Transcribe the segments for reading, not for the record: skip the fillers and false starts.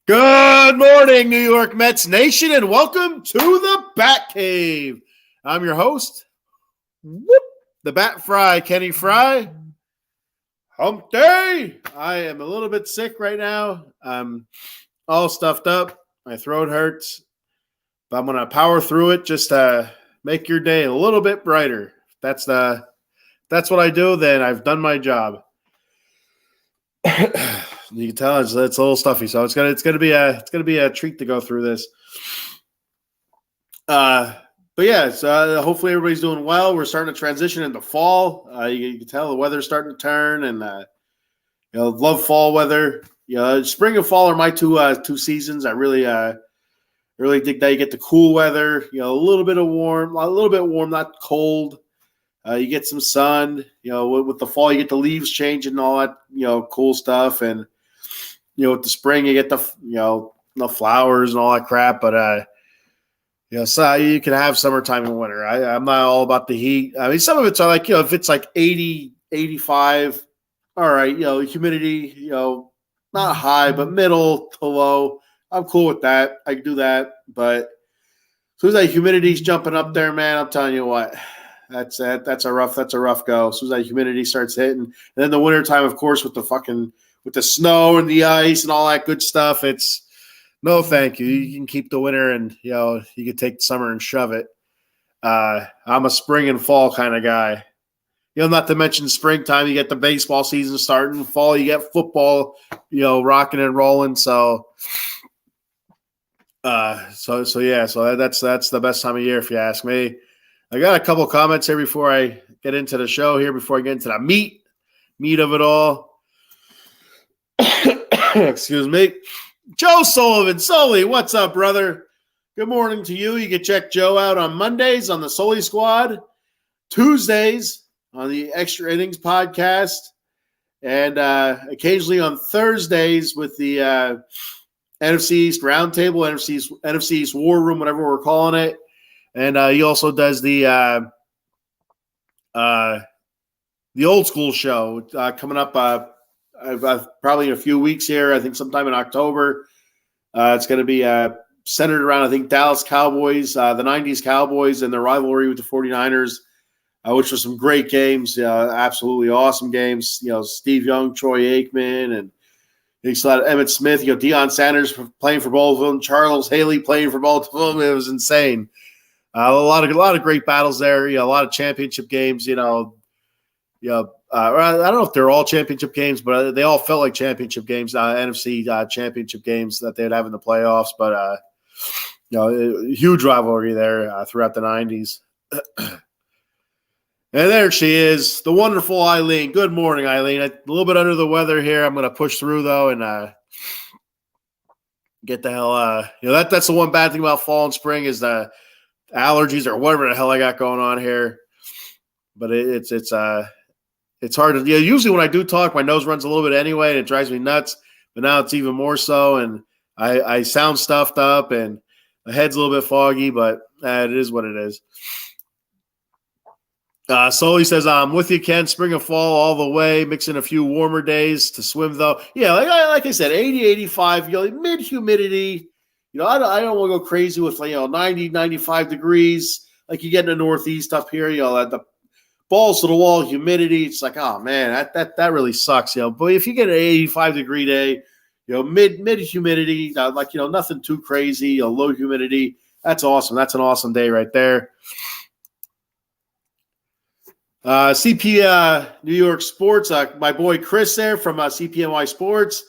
Good morning, New York Mets Nation, and welcome to the Bat Cave. I'm your host, the Bat Fry, Kenny Fry. Hump day. I am a little bit sick right now. I'm all stuffed up. My throat hurts, but I'm going to power through it just to make your day a little bit brighter. That's what I do. Then I've done my job. You can tell it's a little stuffy, so it's gonna be a treat to go through this. But yeah, hopefully everybody's doing well. We're starting to transition into fall. You can tell the weather's starting to turn, and love fall weather. Spring and fall are my two seasons. I really dig that. You get the cool weather. A little bit warm, not cold. You get some sun. With the fall, you get the leaves changing and all that. Cool stuff, and with the spring, you get the flowers and all that crap. But so you can have summertime and winter. I'm not all about the heat. I mean, some of it's like, if it's like 80, 85, all right, humidity, not high, but middle to low. I'm cool with that. I can do that. But as soon as that humidity's jumping up there, man, I'm telling you what, that's a rough go. As soon as that humidity starts hitting. And then the wintertime, of course, with the snow and the ice and all that good stuff, it's no thank you. You can keep the winter and, you can take the summer and shove it. I'm a spring and fall kind of guy. Not to mention springtime, you get the baseball season starting. Fall, you get football, rocking and rolling. So that's the best time of year if you ask me. I got a couple comments here before I get into the show here, before I get into the meat of it all. Excuse me. Joe Sullivan. Sully, what's up, brother? Good morning to you. You can check Joe out on Mondays on the Sully Squad, Tuesdays on the Extra Innings podcast, and occasionally on Thursdays with the NFC East Roundtable, NFC East War Room, whatever we're calling it. And he also does the old school show coming up probably in a few weeks here. I think sometime in October. It's going to be centered around, I think, Dallas Cowboys, the 90s Cowboys, and their rivalry with the 49ers, which was some great games, absolutely awesome games. Steve Young, Troy Aikman, and he still had Emmitt Smith, Deion Sanders playing for both of them, Charles Haley playing for both of them. It was insane. A lot of great battles there. A lot of championship games. I don't know if they're all championship games, but they all felt like championship games. NFC championship games that they'd have in the playoffs. But huge rivalry there throughout the 90s. And there she is, the wonderful Eileen. Good morning, Eileen. A little bit under the weather here. I'm going to push through though and get the hell. That's the one bad thing about fall and spring is the allergies or whatever the hell I got going on here. But it's hard to. Usually when I do talk, my nose runs a little bit anyway, and it drives me nuts. But now it's even more so, and I sound stuffed up, and my head's a little bit foggy. But it is what it is. Sully says, I'm with you, Ken. Spring and fall all the way. Mix in a few warmer days to swim, though. Yeah, like I said, 80, 85, mid-humidity. I don't want to go crazy with 90, 95 degrees like you get in the Northeast up here. The balls to the wall humidity. It's like, oh man, that really sucks. But if you get an 85-degree day, mid humidity, nothing too crazy. Low humidity. That's awesome. That's an awesome day right there. CP New York Sports. My boy Chris there from CPNY Sports.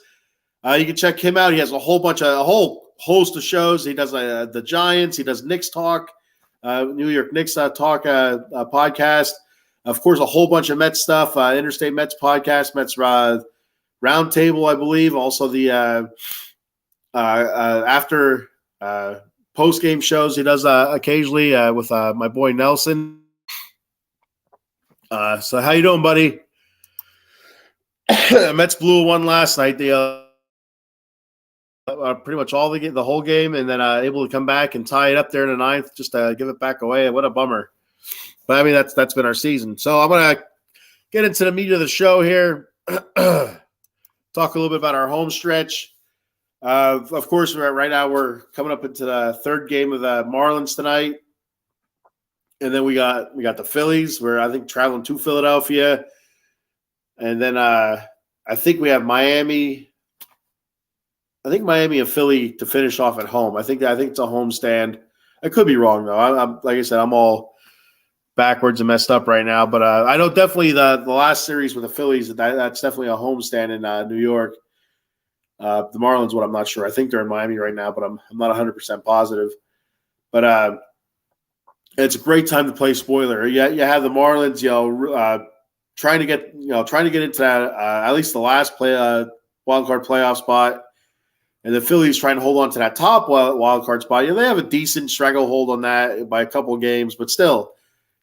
You can check him out. He has a whole host of shows. He does the Giants. He does Knicks Talk, New York Knicks Talk podcast. Of course, a whole bunch of Mets stuff. Interstate Mets podcast, Mets Roundtable, I believe. Also the after post game shows he does occasionally with my boy Nelson. So how you doing, buddy? Mets blew one last night. They pretty much all the whole game, and then able to come back and tie it up there in the ninth, just to give it back away. What a bummer! But I mean, that's been our season. So I'm gonna get into the meat of the show here. Talk a little bit about our home stretch. Of course, right now we're coming up into the third game of the Marlins tonight, and then we got the Phillies. We're I think traveling to Philadelphia, and then I think we have Miami. I think Miami and Philly to finish off at home. I think it's a homestand. I could be wrong though. I'm like I said, I'm all backwards and messed up right now. But I know definitely the last series with the Phillies that's definitely a homestand in New York. The Marlins, what I'm not sure. I think they're in Miami right now, but I'm not 100% positive. But it's a great time to play spoiler. You have the Marlins, trying to get into that at least the last wild card playoff spot, and the Phillies trying to hold on to that top wild card spot. They have a decent stranglehold on that by a couple of games, but still,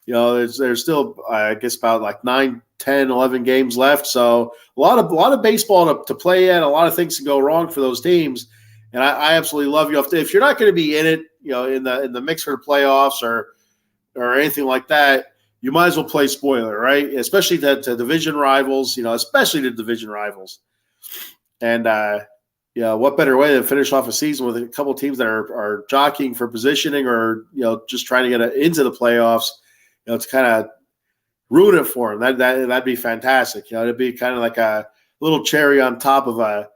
there's still I guess about like 9, 10, 11 games left. So a lot of baseball to play at. A lot of things can go wrong for those teams, and I absolutely love you. If you're not going to be in it, in the mix for the playoffs or anything like that, you might as well play spoiler, right? Especially to division rivals, especially to division rivals. And what better way to finish off a season with a couple teams that are jockeying for positioning or just trying to get into the playoffs, to kind of ruin it for them. That'd be fantastic. It'd be kind of like a little cherry on top of an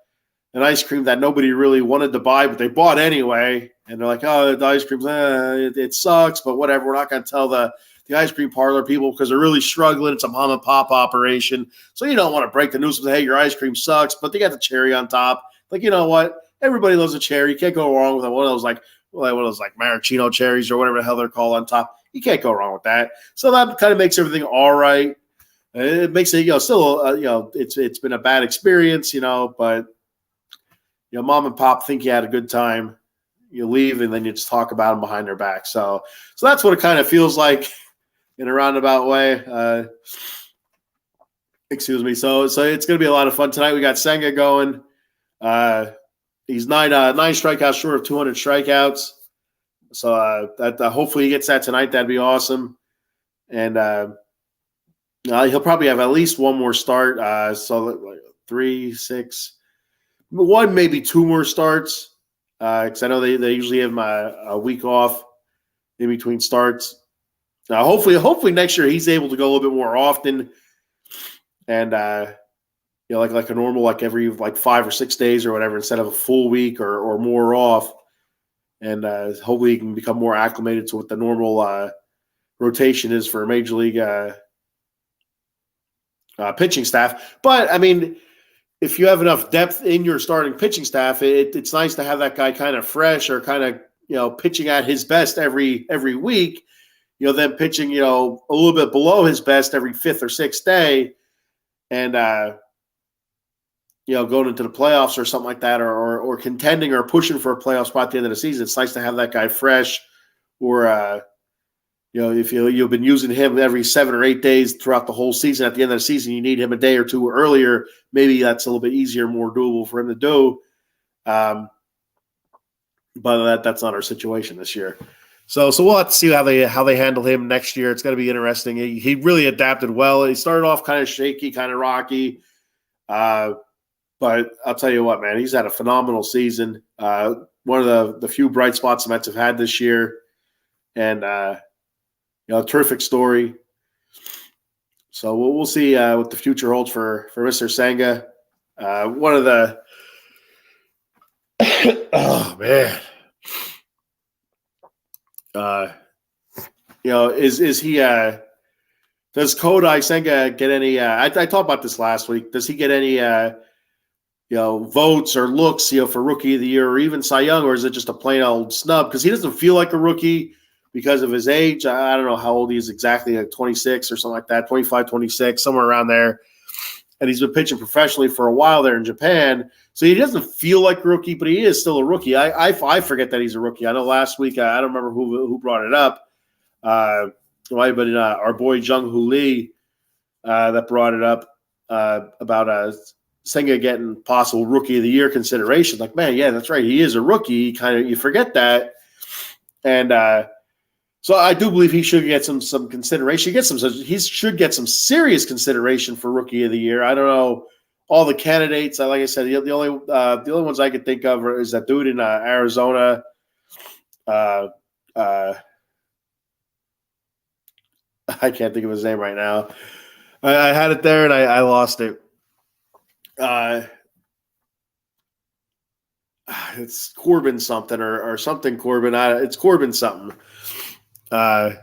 ice cream that nobody really wanted to buy, but they bought anyway. And they're like, oh, the ice cream's it sucks, but whatever. We're not going to tell the ice cream parlor people because they're really struggling. It's a mom and pop operation, so you don't want to break the news and say, hey, your ice cream sucks, but they got the cherry on top. Like, you know what? Everybody loves a cherry. You can't go wrong with one of those like maraschino cherries or whatever the hell they're called on top. You can't go wrong with that. So that kind of makes everything all right. It makes it, still, it's been a bad experience, but mom and pop think you had a good time. You leave and then you just talk about them behind their back. So that's what it kind of feels like in a roundabout way. Excuse me. So it's going to be a lot of fun tonight. We got Senga going. He's nine strikeouts short of 200 strikeouts. So that hopefully he gets that tonight. That'd be awesome. And he'll probably have at least one more start. So like 3, 6, 1, maybe 2 more starts. Because I know they usually have him a week off in between starts. Hopefully next year he's able to go a little bit more often, and like a normal, like every 5 or 6 days or whatever, instead of a full week or more off. And hopefully he can become more acclimated to what the normal rotation is for a major league pitching staff. But I mean, if you have enough depth in your starting pitching staff, it's nice to have that guy kind of fresh or kind of, pitching at his best every week, then pitching, a little bit below his best every 5th or 6th day. And, going into the playoffs or something like that, or contending or pushing for a playoff spot at the end of the season, it's nice to have that guy fresh. Or, if you've been using him every 7 or 8 days throughout the whole season, at the end of the season, you need him a day or 2 earlier. Maybe that's a little bit easier, more doable for him to do. But that's not our situation this year. So we'll have to see how they handle him next year. It's going to be interesting. He really adapted well. He started off kind of shaky, kind of rocky. But I'll tell you what, man, he's had a phenomenal season. One of the few bright spots the Mets have had this year. And, terrific story. So we'll see what the future holds for Mr. Senga. One of the oh man, is he? Does Kodai Senga get any? I talked about this last week. Does he get any? Votes or looks, for Rookie of the Year or even Cy Young, or is it just a plain old snub? Because he doesn't feel like a rookie because of his age. I don't know how old he is exactly, like 26 or something like that, 25, 26, somewhere around there. And he's been pitching professionally for a while there in Japan. So he doesn't feel like a rookie, but he is still a rookie. I forget that he's a rookie. I know last week, I don't remember who brought it up. It might have been our boy Jung Hoo Lee that brought it up about Senga getting possible Rookie of the Year consideration. Like, man, yeah, that's right. He is a rookie. You forget that. And so I do believe he should get some consideration. He should get some serious consideration for Rookie of the Year. I don't know all the candidates. Like I said, the only ones I could think of is that dude in Arizona. I can't think of his name right now. I had it there and I lost it. It's Corbin something or something Corbin. It's Corbin something. I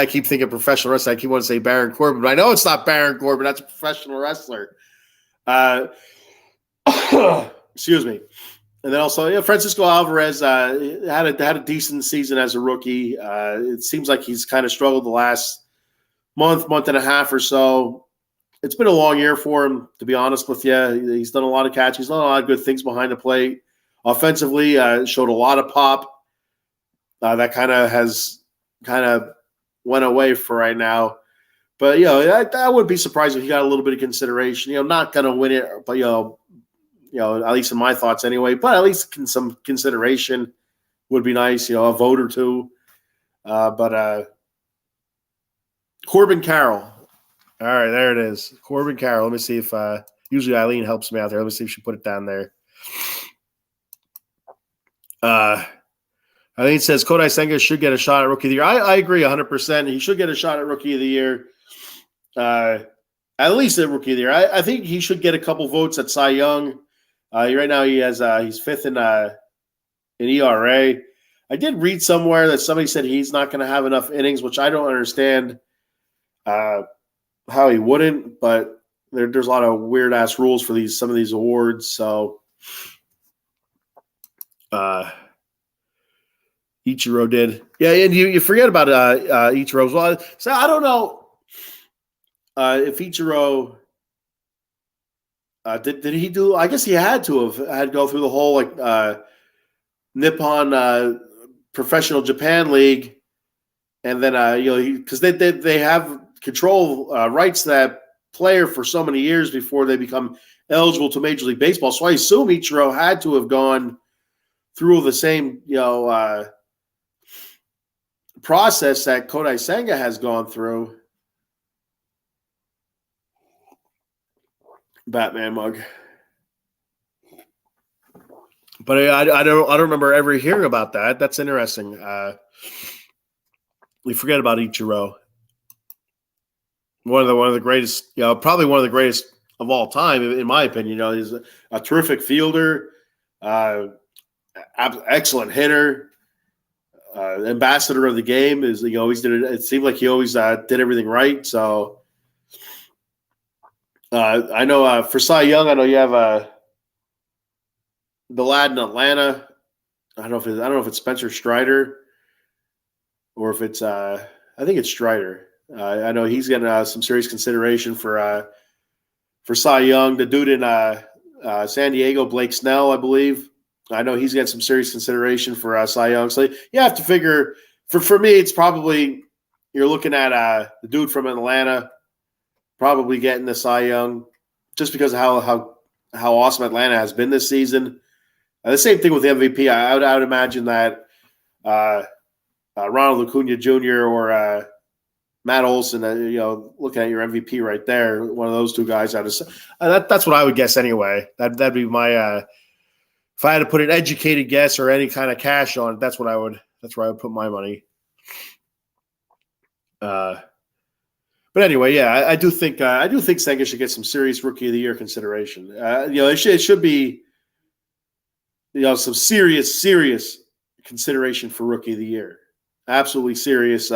keep thinking professional wrestler. I keep wanting to say Baron Corbin, but I know it's not Baron Corbin. That's a professional wrestler. Excuse me. And then also, Francisco Alvarez had a decent season as a rookie. It seems like he's kind of struggled the last month and a half or so. It's been a long year for him, to be honest with you. He's done a lot of catching. He's done a lot of good things behind the plate. Offensively, showed a lot of pop. That kind of went away for right now. But, I wouldn't be surprised if he got a little bit of consideration. Not going to win it, but, at least in my thoughts anyway. But at least some consideration would be nice, a vote or two. But Corbin Carroll. All right, there it is. Corbin Carroll. Let me see if usually Eileen helps me out there. Let me see if she put it down there. Eileen says Kodai Senga should get a shot at Rookie of the Year. I agree 100%. He should get a shot at Rookie of the Year. At least at Rookie of the Year. I think he should get a couple votes at Cy Young. Right now he has he's fifth in ERA. I did read somewhere that somebody said he's not going to have enough innings, which I don't understand how he wouldn't, but there's a lot of weird ass rules for some of these awards. So Ichiro did. Yeah, and you forget about Ichiro as well. So I don't know if Ichiro did he do? I guess he had to have go through the whole Nippon Professional Japan League, and then because they have control rights to that player for so many years before they become eligible to Major League Baseball. So I assume Ichiro had to have gone through the same process that Kodai Senga has gone through. Batman mug. But I don't remember ever hearing about that. That's interesting. We forget about Ichiro. One of the greatest, probably one of the greatest of all time, in my opinion. He's a terrific fielder, excellent hitter, ambassador of the game. Always did it. It seemed like he always did everything right. So I know for Cy Young, I know you have the lad in Atlanta. I don't know if it's Spencer Strider or if it's I think it's Strider. I know he's getting some serious consideration for Cy Young. The dude in San Diego, Blake Snell, I believe. I know he's getting some serious consideration for Cy Young. So you have to figure for me, it's probably you're looking at the dude from Atlanta probably getting the Cy Young just because of how awesome Atlanta has been this season. The same thing with the MVP. I would imagine that Ronald Acuna Jr. or Matt Olson, looking at your MVP right there, one of those two guys. That's what I would guess anyway. That'd be my if I had to put an educated guess or any kind of cash on it, that's where I would put my money. But anyway, yeah, I do think Senga should get some serious Rookie of the Year consideration. It should be some serious consideration for Rookie of the Year. Absolutely serious.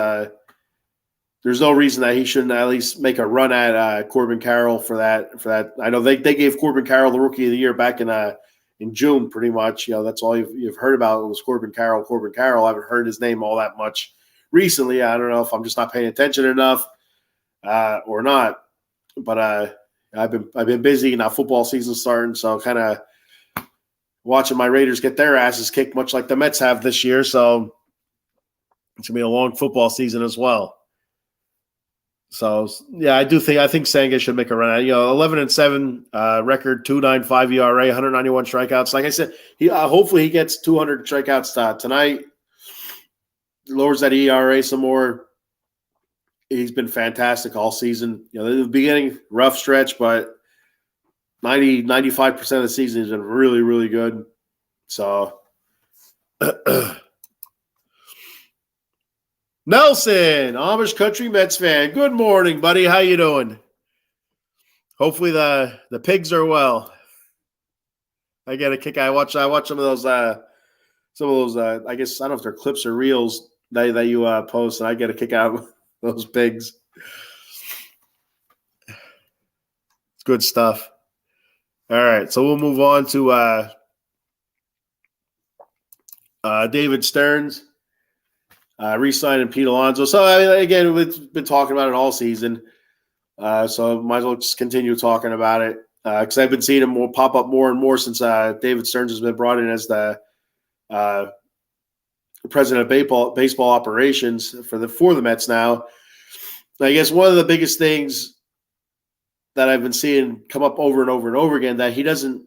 There's no reason that he shouldn't at least make a run at Corbin Carroll for that. I know they gave Corbin Carroll the Rookie of the Year back in June, pretty much. That's all you've heard about was Corbin Carroll. I haven't heard his name all that much recently. I don't know if I'm just not paying attention enough or not. But I've been busy. Now football season's starting, so kind of watching my Raiders get their asses kicked, much like the Mets have this year. So it's gonna be a long football season as well. So yeah, I think Senga should make a run at 11-7 record, 2.95 ERA, 191 strikeouts. Like I said, hopefully he gets 200 strikeouts tonight. Lowers that ERA some more. He's been fantastic all season. The beginning rough stretch, but 95% of the season has been really, really good. So Nelson, Amish Country Mets fan. Good morning, buddy. How you doing? Hopefully the pigs are well. I get a kick. I watch some of those I guess I don't know if they're clips or reels that you post, and I get a kick out of those pigs. It's good stuff. All right, so we'll move on to David Stearns re-signing Pete Alonso. So I mean, again, we've been talking about it all season, so might as well just continue talking about it because I've been seeing him pop up more and more since David Stearns has been brought in as the president of baseball operations for the Mets now. I guess one of the biggest things that I've been seeing come up over and over and over again that he doesn't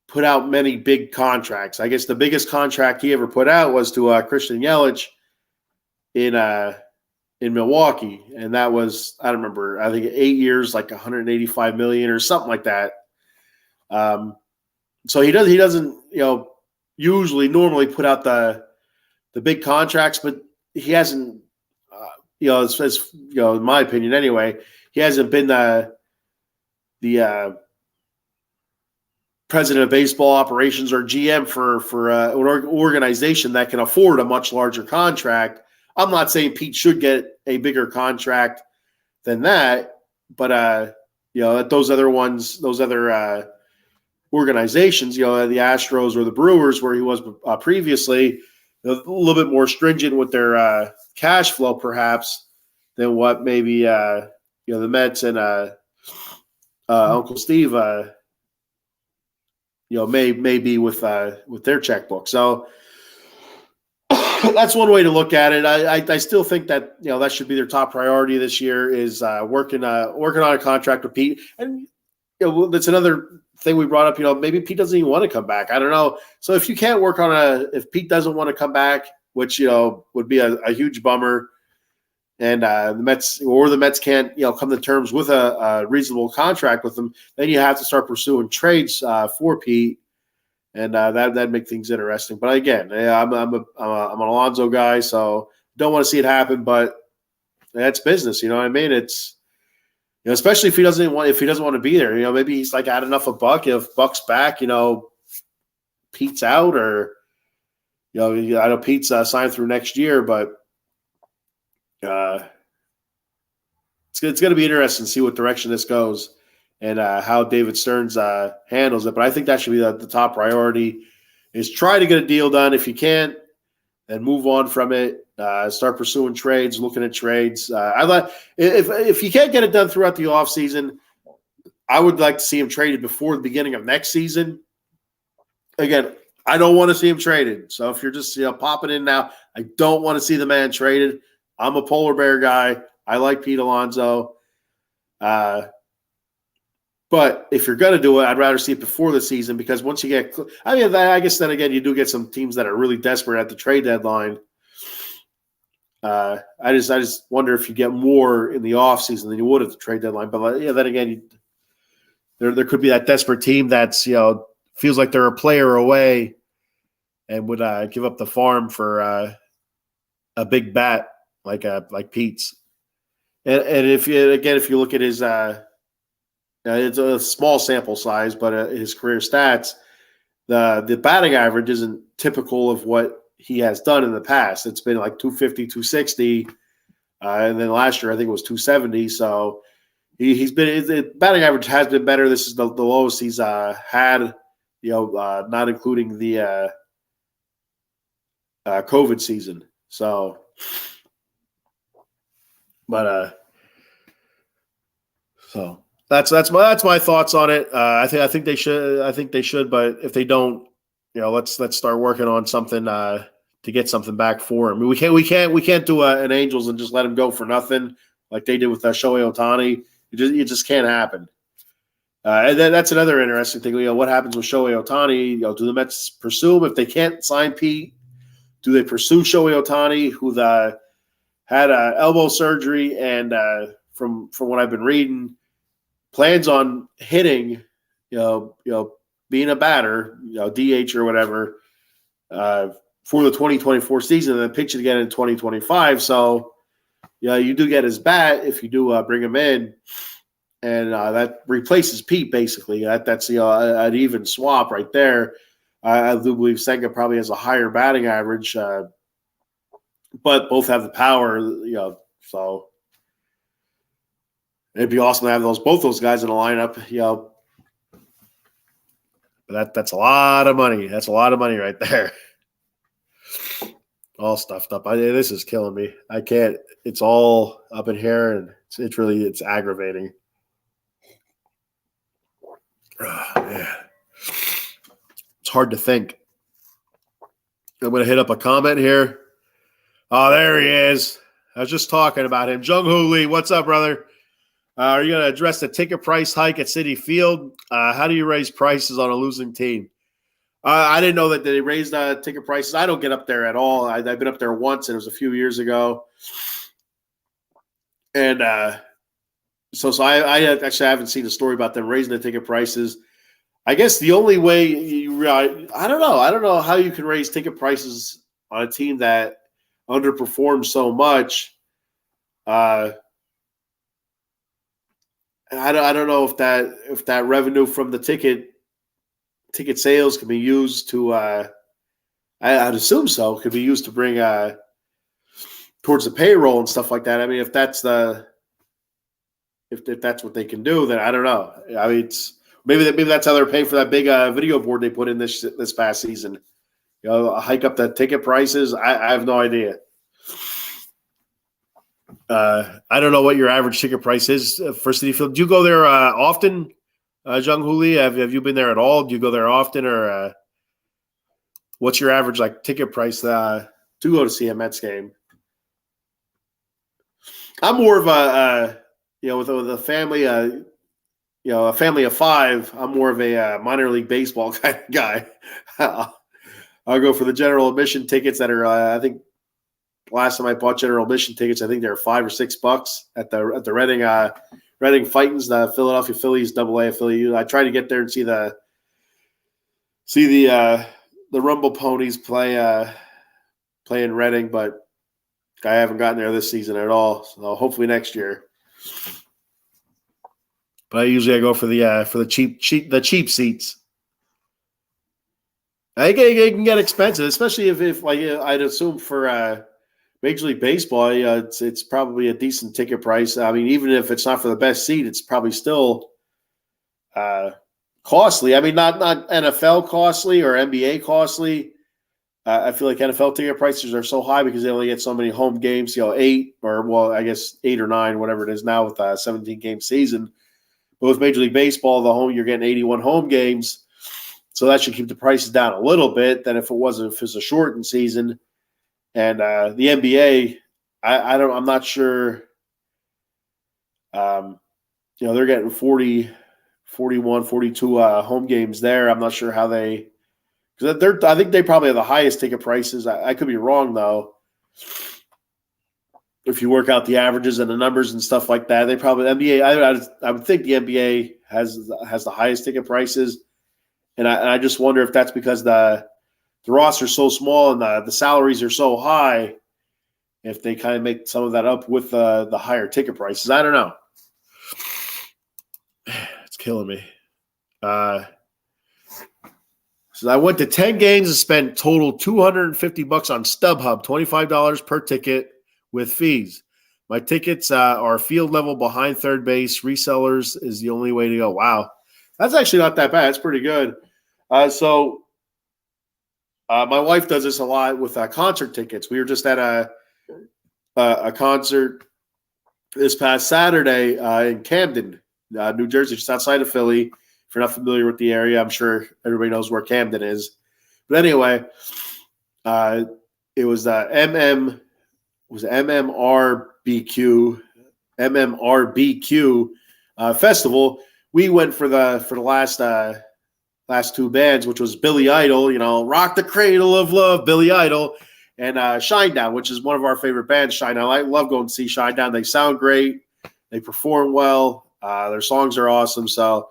put out many big contracts. I guess the biggest contract he ever put out was to Christian Yelich in Milwaukee, and that was, I don't remember, I think 8 years, like $185 million or something like that. So he doesn't usually normally put out the big contracts, but he hasn't as in my opinion anyway, he hasn't been the president of baseball operations or GM for an organization that can afford a much larger contract. I'm not saying Pete should get a bigger contract than that, but that those other organizations, the Astros or the Brewers, where he was previously, a little bit more stringent with their cash flow, perhaps, than what maybe the Mets and Uncle Steve may be with their checkbook. So that's one way to look at it. I still think that that should be their top priority this year is working on a contract with Pete. And that's another thing we brought up. Maybe Pete doesn't even want to come back. I don't know. So if you can't work on if Pete doesn't want to come back, which would be a huge bummer, and the Mets can't come to terms with a reasonable contract with them, then you have to start pursuing trades for Pete. And that'd make things interesting. But again, I'm an Alonso guy, so don't want to see it happen. But that's business, you know what I mean? It's especially if he doesn't want to be there. Maybe he's like had enough of Buck. If Buck's back, Pete's out, or I know Pete's signed through next year, but it's going to be interesting to see what direction this goes. And how David Stearns handles it. But I think that should be the top priority is try to get a deal done. If you can't, then move on from it. Start pursuing trades, looking at trades. If you can't get it done throughout the offseason, I would like to see him traded before the beginning of next season. Again, I don't want to see him traded. So if you're just popping in now, I don't want to see the man traded. I'm a polar bear guy. I like Pete Alonso. But if you're going to do it, I'd rather see it before the season because once you get – I guess then again you do get some teams that are really desperate at the trade deadline. I just wonder if you get more in the offseason than you would at the trade deadline. But, then again, there could be that desperate team that's, feels like they're a player away and would give up the farm for a big bat like Pete's. And if you look at his it's a small sample size, but his career stats, the batting average isn't typical of what he has done in the past. It's been like 250, 260, and then last year I think it was 270. So he's been the batting average has been better. This is the lowest he's had, not including the COVID season. So, but so. That's my thoughts on it. I think they should, but if they don't, let's start working on something to get something back for him. We can't do an Angels and just let him go for nothing like they did with Shohei Ohtani. It just can't happen. And then that's another interesting thing. What happens with Shohei Ohtani? Do the Mets pursue him if they can't sign Pete? Do they pursue Shohei Ohtani, who had elbow surgery and from what I've been reading, plans on hitting, being a batter, DH or whatever, for the 2024 season, and then pitch it again in 2025. So, you do get his bat if you do bring him in, and that replaces Pete basically. That's an even swap right there. I do believe Senga probably has a higher batting average, but both have the power. So it'd be awesome to have both those guys in the lineup. But that's a lot of money. That's a lot of money right there. All stuffed up. This is killing me. I can't. It's all up in here, and it's aggravating. Man. It's hard to think. I'm going to hit up a comment here. Oh, there he is. I was just talking about him. Jung-Hoo Lee, what's up, brother? Are you going to address the ticket price hike at Citi Field? How do you raise prices on a losing team? I didn't know that they raised ticket prices. I don't get up there at all. I've been up there once, and it was a few years ago. And so I actually haven't seen a story about them raising the ticket prices. I guess the only way I don't know. I don't know how you can raise ticket prices on a team that underperforms so much. I don't know if that revenue from the ticket sales can be used to I'd assume so, could be used to bring towards the payroll and stuff like that. I mean, if that's what they can do, then I don't know. I mean, maybe that's how they're paying for that big video board they put in this past season. Hike up the ticket prices. I have no idea. I don't know what your average ticket price is for Citi Field. Do you go there often? Jung-Hoo Lee, have you been there at all? Do you go there often, or what's your average ticket price to go to see a Mets game? I'm more of a with a family, a family of five. I'm more of a minor league baseball kind of guy. I'll go for the general admission tickets that are. I think last time I bought general admission tickets, I think they were $5 or $6 at the Reading Fightins, the Philadelphia Phillies AA affiliate. I tried to get there and see the Rumble Ponies play in Reading, but I haven't gotten there this season at all. So hopefully next year. But I go for the cheap seats. I think it can get expensive, especially if I'd assume for Major League Baseball, it's probably a decent ticket price. I mean, even if it's not for the best seat, it's probably still costly. I mean, not NFL costly or NBA costly. I feel like NFL ticket prices are so high because they only get so many home games, 8 or 8 or 9, whatever it is now with a 17-game season. But with Major League Baseball, you're getting 81 home games. So that should keep the prices down a little bit than if it was a shortened season. And the NBA, I'm not sure. They're getting 40, 41, 42 home games there. I'm not sure how I think they probably have the highest ticket prices. I could be wrong though. If you work out the averages and the numbers and stuff like that, they probably NBA. I would think the NBA has the highest ticket prices, and I just wonder if that's because the roster's so small and the salaries are so high, if they kind of make some of that up with the higher ticket prices. I don't know. It's killing me. So I went to 10 games and spent total $250 on StubHub, $25 per ticket with fees. My tickets are field level behind third base. Resellers is the only way to go. Wow. That's actually not that bad. It's pretty good. So my wife does this a lot with concert tickets. We were just at a concert this past Saturday in Camden, New Jersey, just outside of Philly. If you're not familiar with the area, I'm sure everybody knows where Camden is. But anyway, it was MMRBQ festival. We went for the last two bands, which was Billy Idol, Rock the Cradle of Love, Billy Idol, and Shinedown, which is one of our favorite bands, Shinedown. I love going to see Shinedown. They sound great. They perform well. Their songs are awesome. So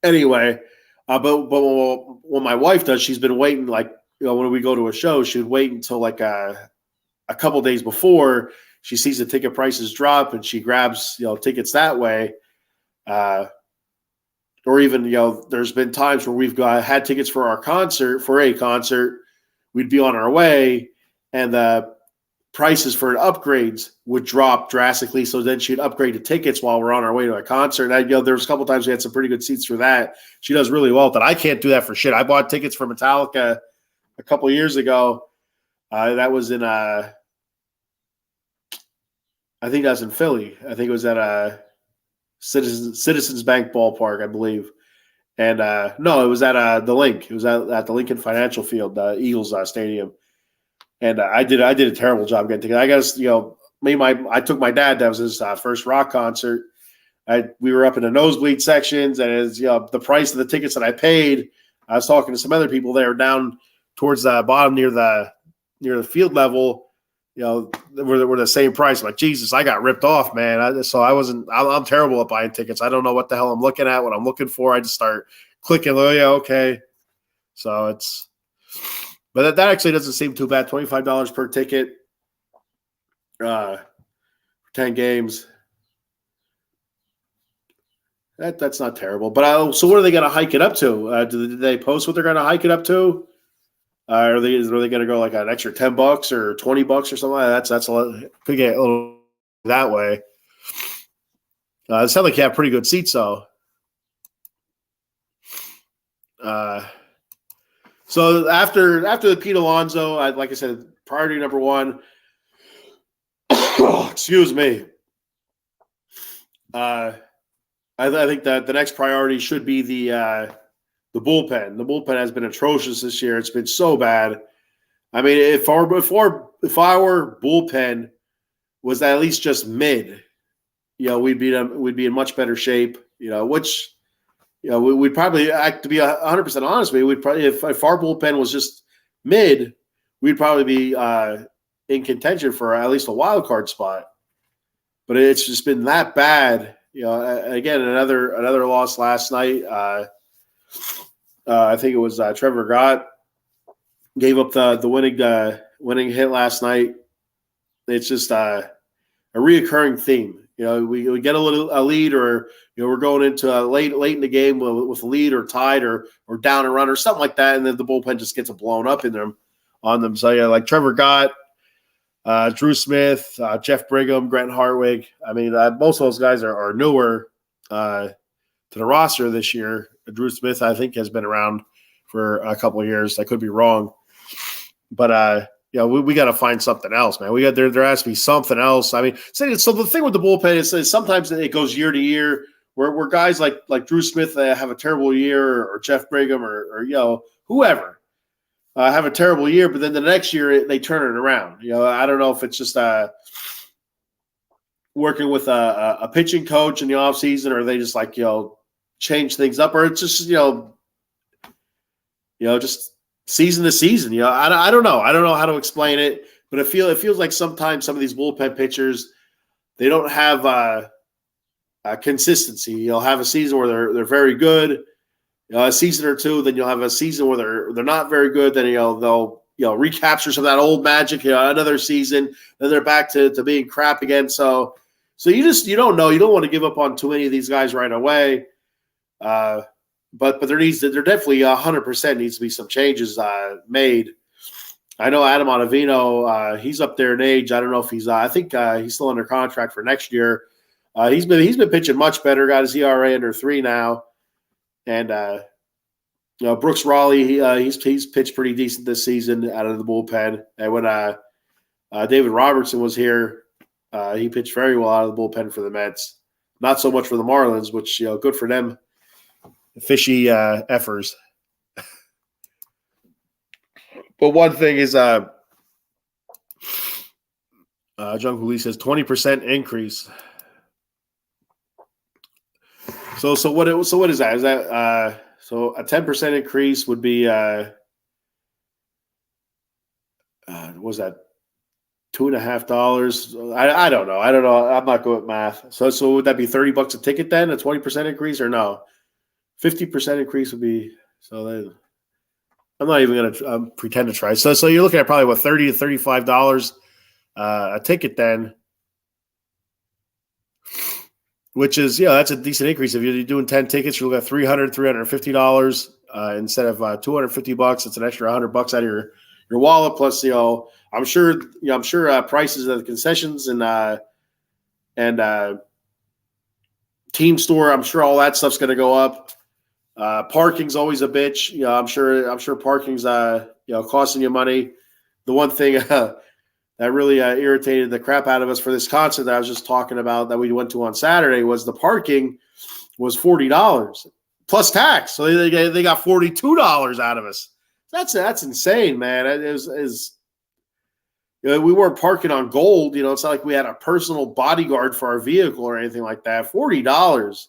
Anyway, but what my wife does, she's been waiting, like, when we go to a show, she'd wait until like a couple days before. She sees the ticket prices drop and she grabs tickets that way. Or even there's been times where we've had tickets for a concert. We'd be on our way, and the prices for upgrades would drop drastically. So then she'd upgrade the tickets while we're on our way to a concert. And there was a couple times we had some pretty good seats for that. She does really well. But I can't do that for shit. I bought tickets for Metallica a couple of years ago. That was in I think that was in Philly. I think it was at Citizens Bank Ballpark, I believe. And no, it was at the Link. It was at the Lincoln Financial Field, the Eagles stadium. And I did a terrible job getting tickets. I guess I took my dad. That was his first rock concert. We were up in the nosebleed sections, and as the price of the tickets that I paid, I was talking to some other people there down towards the bottom near the field level. Were the same price. I'm like, Jesus, I got ripped off, man. I'm terrible at buying tickets. I don't know what the hell I'm looking at, what I'm looking for. I just start clicking. Oh yeah, okay. So but that actually doesn't seem too bad. $25 per ticket, 10 games. That's not terrible. But so what are they going to hike it up to? Did they post what they're going to hike it up to? Are they going to go like an extra $10 or $20 or something like that? That's a lot. Could get a little that way. It sounds like you have pretty good seats though. So after the Pete Alonso, like I said, priority number one. Excuse me. I think that the next priority should be the bullpen. The bullpen has been atrocious this year. It's been so bad. I mean, if our bullpen was at least just mid, we'd be in much better shape. We'd probably, to be 100% honest with you, we'd probably, if our bullpen was just mid, we'd probably be in contention for at least a wild card spot. But it's just been that bad. Again, another loss last night. I think it was Trevor Gott gave up the winning hit last night. It's just a reoccurring theme. We get a lead, or we're going into late in the game with a lead or tied or down a run or something like that, and then the bullpen just gets blown up on them. So yeah, like Trevor Gott, Drew Smith, Jeff Brigham, Grant Hartwig. I mean, most of those guys are newer to the roster this year. Drew Smith, I think, has been around for a couple of years. I could be wrong, but we got to find something else, man. There has to be something else. I mean, so the thing with the bullpen is sometimes it goes year to year, where guys like Drew Smith have a terrible year, or Jeff Brigham, or whoever have a terrible year, but then the next year they turn it around. I don't know if it's just working with a pitching coach in the offseason, or they just change things up, or it's just just season to season. I don't know. I don't know how to explain it, but it feels like sometimes some of these bullpen pitchers, they don't have a consistency. You'll have a season where they're very good, a season or two, then you'll have a season where they're not very good. Then they'll recapture some of that old magic. Another season, then they're back to being crap again. So you don't know. You don't want to give up on too many of these guys right away. But there definitely 100% needs to be some changes made. I know Adam Ottavino, he's up there in age. I don't know if I think he's still under contract for next year. He's been pitching much better. Got his ERA under 3 now, and Brooks Raleigh, he's pitched pretty decent this season out of the bullpen. And when David Robertson was here, he pitched very well out of the bullpen for the Mets. Not so much for the Marlins, which good for them. Fishy effers. But one thing is, John Cooley says 20% increase. So what is that? Is that so a 10% increase would be what was that, $2.50? I don't know. I'm not good at math. So would that be $30 a ticket then? A 20% increase, or no? 50% increase would be so. Then I'm not even going to pretend to try. So you're looking at probably what $30 to $35 a ticket then, which is that's a decent increase. If you're doing 10 tickets, you're looking at $350 instead of $250. It's an extra $100 out of your wallet. Plus, I'm sure prices at the concessions and team store, I'm sure all that stuff's going to go up. Parking's always a bitch. I'm sure parking's costing you money. The one thing that really irritated the crap out of us for this concert that I was just talking about that we went to on Saturday was the parking was $40 plus tax. So they got $42 out of us. That's insane, man. We weren't parking on gold. It's not like we had a personal bodyguard for our vehicle or anything like that. $40.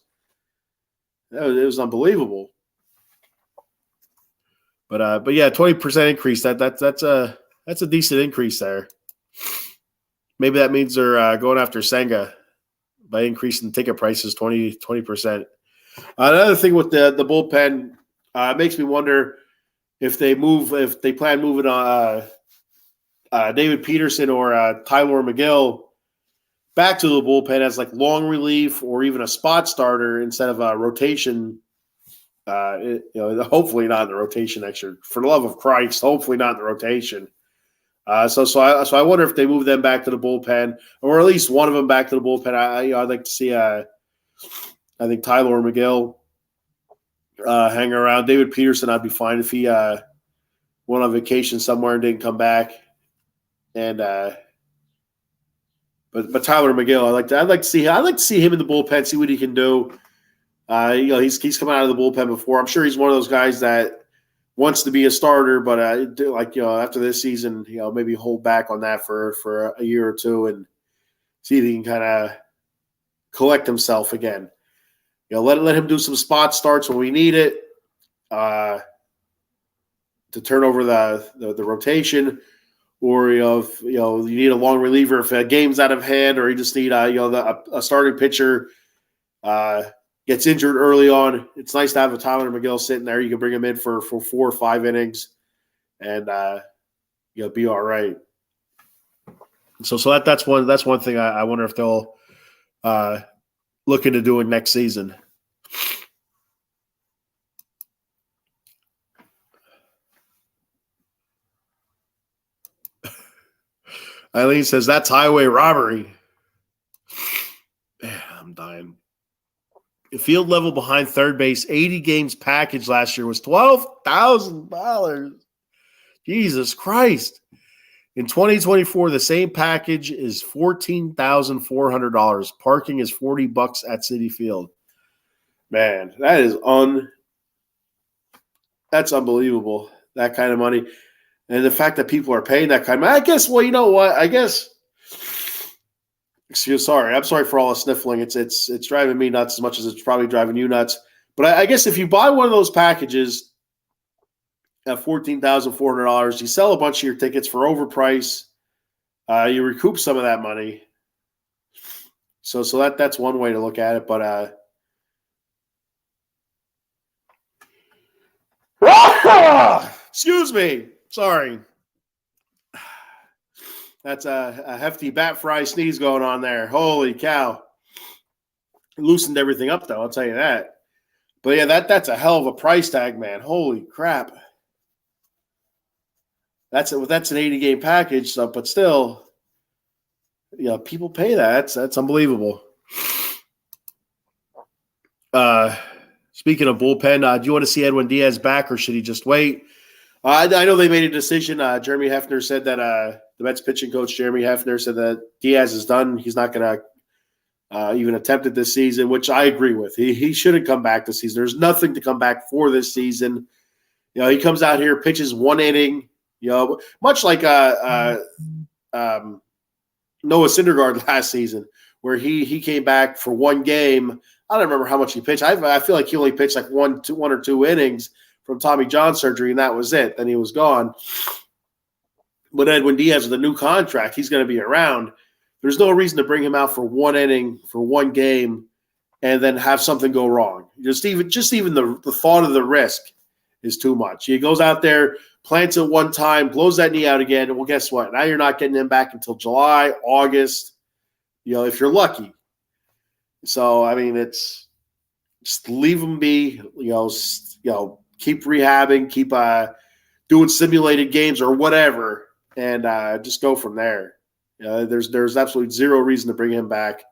It was unbelievable. But yeah, 20% increase. That's a decent increase there. Maybe that means they're going after Senga by increasing ticket prices 20%. Another thing with the bullpen, it makes me wonder if they plan moving on David Peterson or Tyler McGill back to the bullpen as like long relief or even a spot starter instead of a rotation. Hopefully not in the rotation next year. For the love of Christ, hopefully not in the rotation. So I wonder if they move them back to the bullpen, or at least one of them back to the bullpen. I'd like to see. I think Tyler McGill hang around. David Peterson, I'd be fine if he went on vacation somewhere and didn't come back. And but Tyler McGill, I'd like to see him in the bullpen, see what he can do. He's come out of the bullpen before. I'm sure he's one of those guys that wants to be a starter, but after this season, maybe hold back on that for a year or two and see if he can kind of collect himself again. Let him do some spot starts when we need it to turn over the rotation, or if you need a long reliever if a game's out of hand, or you just need a starting pitcher gets injured early on. It's nice to have a Tyler McGill sitting there. You can bring him in for 4 or 5 innings and be all right. So that's one thing I wonder if they'll look into doing next season. Eileen says that's highway robbery. Man, I'm dying. The field level behind third base, 80 games package last year was $12,000. Jesus Christ. In 2024, the same package is $14,400. Parking is $40 at Citi Field. Man, that's unbelievable. That kind of money. And the fact that people are paying that kind of money, I guess, well, you know what? I'm sorry for all the sniffling. It's driving me nuts as much as it's probably driving you nuts. But I guess if you buy one of those packages at $14,400, you sell a bunch of your tickets for overprice. You recoup some of that money. So that's one way to look at it. But excuse me, sorry. That's a hefty bat fry sneeze going on there. Holy cow. Loosened everything up, though, I'll tell you that. But, yeah, that's a hell of a price tag, man. Holy crap. That's an 80-game package, but still, people pay that. That's unbelievable. Speaking of bullpen, do you want to see Edwin Diaz back, or should he just wait? I know they made a decision. Jeremy Hefner said that the Mets pitching coach, Jeremy Hefner, said that Diaz is done. He's not going to even attempt it this season, which I agree with. He shouldn't come back this season. There's nothing to come back for this season. He comes out here, pitches 1 inning, much like Noah Syndergaard last season, where he came back for 1 game. I don't remember how much he pitched. I feel like he only pitched like one or two innings from Tommy John surgery, and that was it. Then he was gone. But Edwin Diaz with a new contract, he's going to be around. There's no reason to bring him out for 1 inning, for 1 game, and then have something go wrong. Just even the thought of the risk is too much. He goes out there, plants it one time, blows that knee out again, and well, guess what? Now you're not getting him back until July, August, if you're lucky. So, I mean, it's just leave him be, keep rehabbing, keep doing simulated games or whatever, and just go from there. There's absolutely zero reason to bring him back.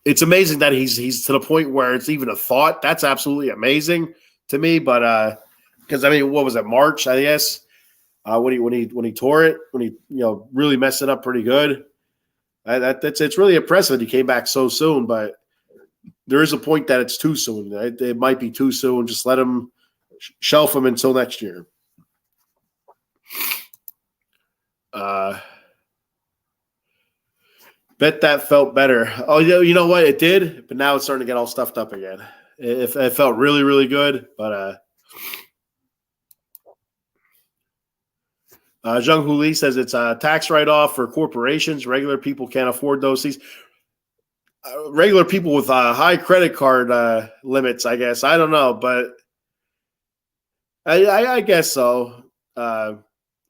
It's amazing that he's to the point where it's even a thought. That's absolutely amazing to me. But because I mean, what was it, March? I guess when he tore it, when he really messed it up pretty good. It's really impressive that he came back so soon. But there is a point that it's too soon. It might be too soon. Just let him shelf him until next year. Bet that felt better. Oh, you know what? It did, but now it's starting to get all stuffed up again. It felt really, really good, but Zhang Hu Li says it's a tax write-off for corporations. Regular people can't afford those things. Regular people with high credit card limits, I guess. I don't know, but I guess so.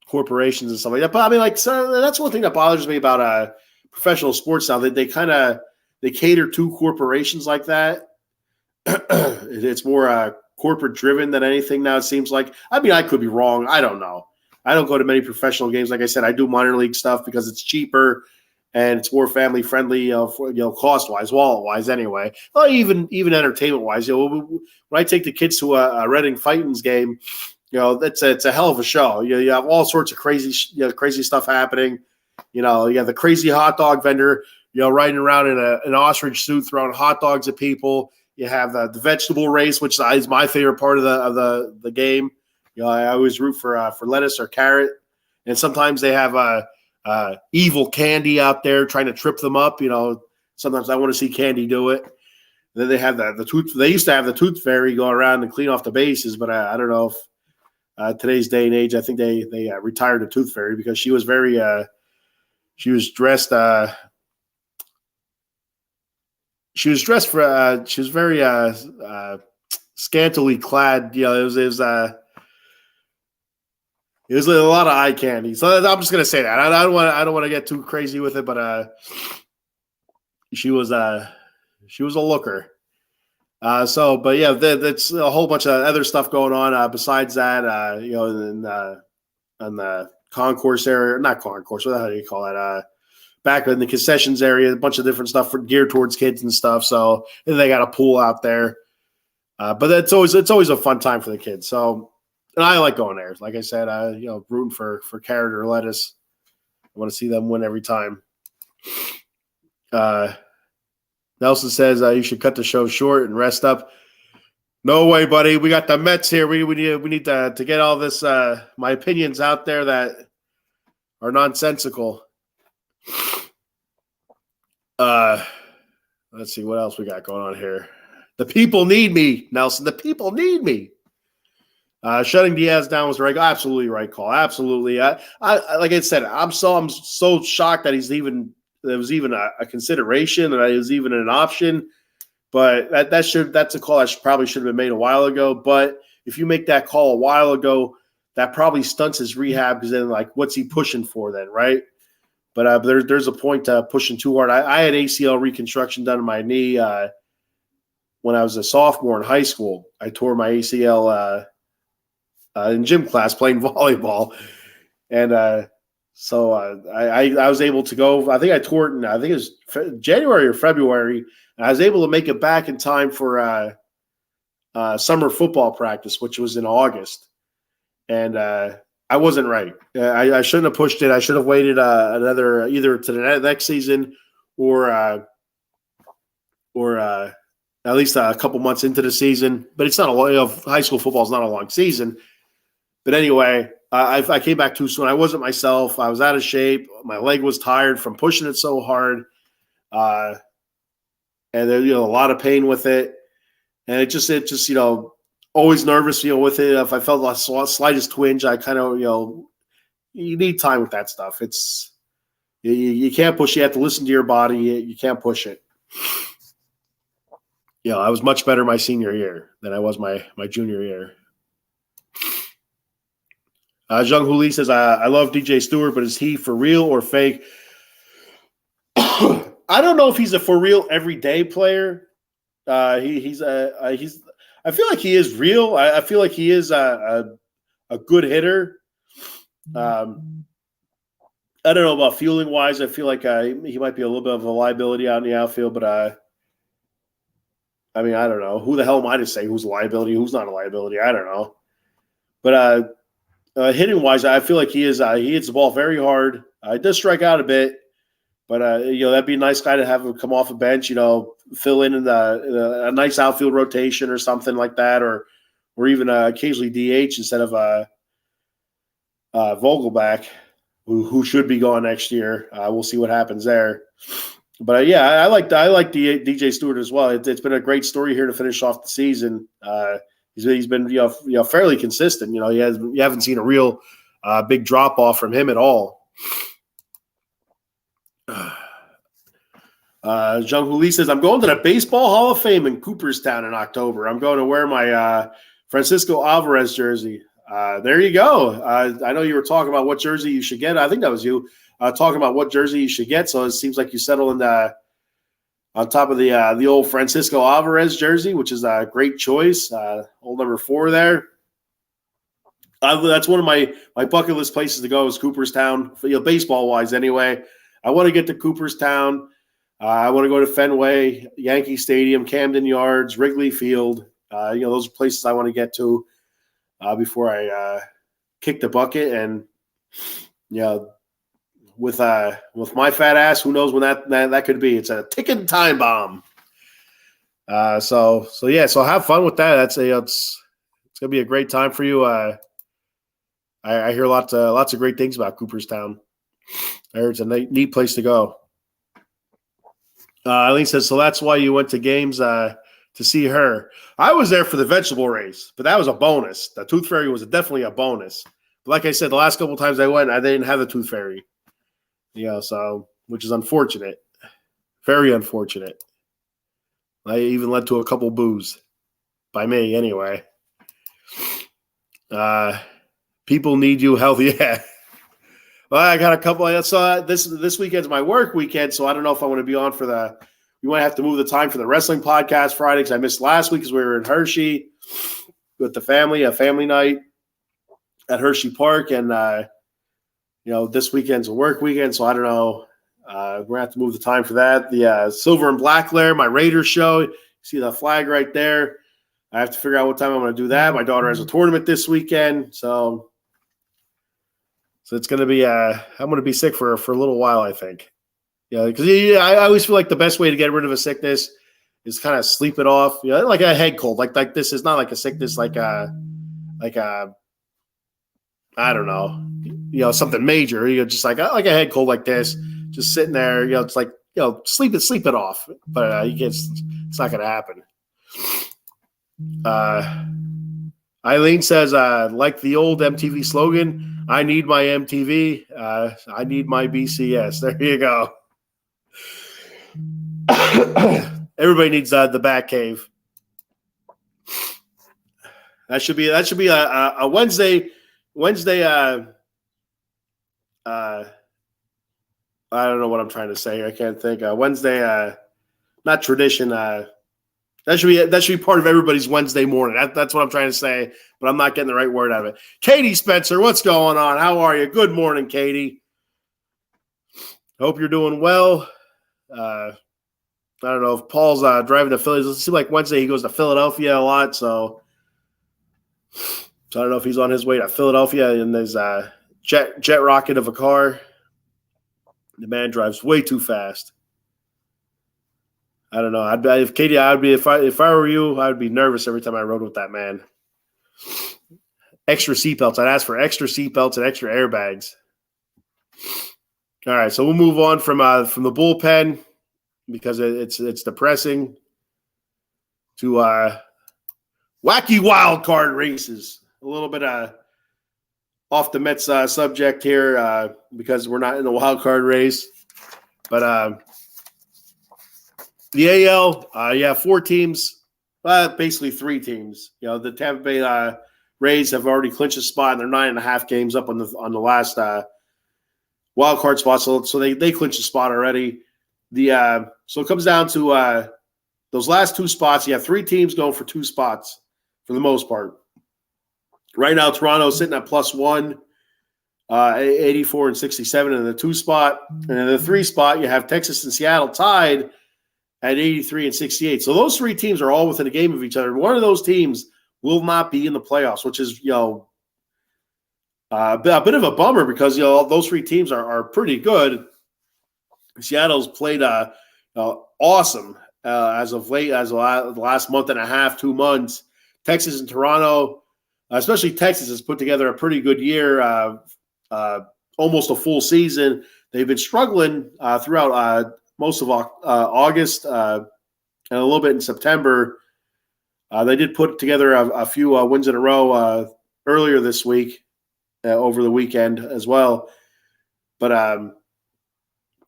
Corporations and stuff like that. But I mean, so that's one thing that bothers me about professional sports now. They cater to corporations like that. It's more corporate driven than anything now. It seems like. I mean, I could be wrong. I don't know. I don't go to many professional games. Like I said, I do minor league stuff because it's cheaper and it's more family friendly. Cost wise, wallet wise, anyway. Or even entertainment wise. When I take the kids to a Reading Titans game, it's a hell of a show. You have all sorts of crazy stuff happening. You have the crazy hot dog vendor, riding around in an ostrich suit throwing hot dogs at people. You have the vegetable race, which is my favorite part of the game. I always root for lettuce or carrot, and sometimes they have evil Candy out there trying to trip them up. Sometimes I want to see Candy do it. And then they have the tooth. They used to have the Tooth Fairy go around and clean off the bases, but I don't know if today's day and age, I think they retired the Tooth Fairy because she was very she was dressed very scantily clad. It was a lot of eye candy. So I'm just gonna say that. I don't want to get too crazy with it, but she was a looker. But yeah, that's a whole bunch of other stuff going on besides that. In the concourse area, not concourse. What the hell do you call that? Back in the concessions area, a bunch of different stuff geared towards kids and stuff. So and they got a pool out there. But it's always a fun time for the kids. So. And I like going there. Like I said, rooting for carrot or lettuce. I want to see them win every time. Nelson says you should cut the show short and rest up. No way, buddy. We got the Mets here. We need to get all this my opinions out there that are nonsensical. Let's see what else we got going on here. The people need me, Nelson. The people need me. Shutting Diaz down was the absolutely right call. Absolutely. I like I said, I'm so shocked that there was even a consideration and it was even an option. But that's a call that probably should have been made a while ago. But if you make that call a while ago, that probably stunts his rehab because then what's he pushing for then, right? But there's a point to pushing too hard. I had ACL reconstruction done in my knee when I was a sophomore in high school. I tore my ACL in gym class playing volleyball. And so I was able to go. I think I tore it it was January or February. And I was able to make it back in time for summer football practice, which was in August. And I wasn't right. I shouldn't have pushed it. I should have waited another either to the next season or at least a couple months into the season. But it's not a long. High school football is not a long season. But anyway, I came back too soon. I wasn't myself. I was out of shape. My leg was tired from pushing it so hard. And there, a lot of pain with it. And it just always nervous, with it. If I felt the slightest twinge, I kind of, you need time with that stuff. It's, you can't push. You have to listen to your body. You can't push it. I was much better my senior year than I was my junior year. Zhang Huli says, I love DJ Stewart, but is he for real or fake? I don't know if he's a for real everyday player. He's I feel like he is real. I feel like he is a good hitter. I don't know about fielding wise. I feel like he might be a little bit of a liability out in the outfield, but I mean, I don't know. Who the hell am I to say who's a liability, who's not a liability? I don't know. But hitting wise, I feel like he hits the ball very hard. He does strike out a bit, but that'd be a nice guy to have him come off a bench. Fill in a nice outfield rotation or something like that, or even occasionally DH instead of Vogelback, who should be going next year. We'll see what happens there. But I like DJ Stewart as well. It's been a great story here to finish off the season. He's been fairly consistent. You haven't seen a real big drop off from him at all. Zhang Huli says, I'm going to the Baseball Hall of Fame in Cooperstown in October. I'm going to wear my Francisco Alvarez jersey. There you go. I know you were talking about what jersey you should get. I think that was you talking about what jersey you should get. So it seems like you settled on top of the old Francisco Alvarez jersey, which is a great choice. Old number 4 there. That's one of my bucket list places to go is Cooperstown, baseball wise anyway. I want to get to Cooperstown. I want to go to Fenway, Yankee Stadium, Camden Yards, Wrigley Field. Those are places I want to get to before I kick the bucket. And with my fat ass, who knows when that could be? It's a ticking time bomb. So have fun with that. It's gonna be a great time for you. I hear lots of great things about Cooperstown. It's a neat place to go. Eileen says, so that's why you went to games to see her. I was there for the vegetable race, but that was a bonus. The Tooth Fairy was definitely a bonus. But like I said, the last couple of times I went, I didn't have the Tooth Fairy. So which is unfortunate. Very unfortunate. I even led to a couple boos by me anyway. People need you healthy. Yeah. Well, I got a couple. So this weekend's my work weekend, so I don't know if I want to be on for the. You might have to move the time for the wrestling podcast Friday because I missed last week because we were in Hershey with the family, a family night at Hershey Park, and this weekend's a work weekend, so I don't know. We're gonna have to move the time for that. The Silver and Black Lair, my Raiders show. You see the flag right there. I have to figure out what time I'm going to do that. My daughter has a tournament this weekend, so it's going to be I'm going to be sick for a little while, I think. Because I always feel like the best way to get rid of a sickness is kind of sleep it off. Like a head cold. Like this is not like a sickness like a I don't know, something major. Just like a head cold like this, just sitting there. It's like sleep it off. But it's not going to happen. Eileen says, like the old MTV slogan, I need my MTV. I need my BCS. There you go. Everybody needs the Bat Cave. That should be a Wednesday. I don't know what I'm trying to say. I can't think. Wednesday, not tradition. That should be part of everybody's Wednesday morning. That's what I'm trying to say, but I'm not getting the right word out of it. Katie Spencer, what's going on? How are you? Good morning, Katie. Hope you're doing well. I don't know if Paul's driving to Philly. It seems like Wednesday he goes to Philadelphia a lot, so I don't know if he's on his way to Philadelphia and there's a jet rocket of a car. The man drives way too fast. I don't know. If I were you, I would be nervous every time I rode with that man. Extra seatbelts. I'd ask for extra seatbelts and extra airbags. All right, so we'll move on from the bullpen because it's depressing to wacky wild card races. A little bit off the Mets subject here because we're not in the wild card race, but. The AL, yeah, 4 teams, basically 3 teams. The Tampa Bay Rays have already clinched a spot, and they're 9.5 games up on the last wild card spot, so they clinched a spot already. So it comes down to those last 2 spots. You have 3 teams going for 2 spots for the most part. Right now, Toronto's sitting at +1, 84 and 67 in the 2 spot, and in the 3 spot, you have Texas and Seattle tied at 83 and 68. So those 3 teams are all within a game of each other. One of those teams will not be in the playoffs, which is a bit of a bummer because those 3 teams are pretty good. Seattle's played awesome as of late, as the last month and a half, 2 months. Texas and Toronto, especially Texas, has put together a pretty good year, almost a full season. They've been struggling throughout most of August and a little bit in September. They did put together a few wins in a row earlier this week, over the weekend as well. But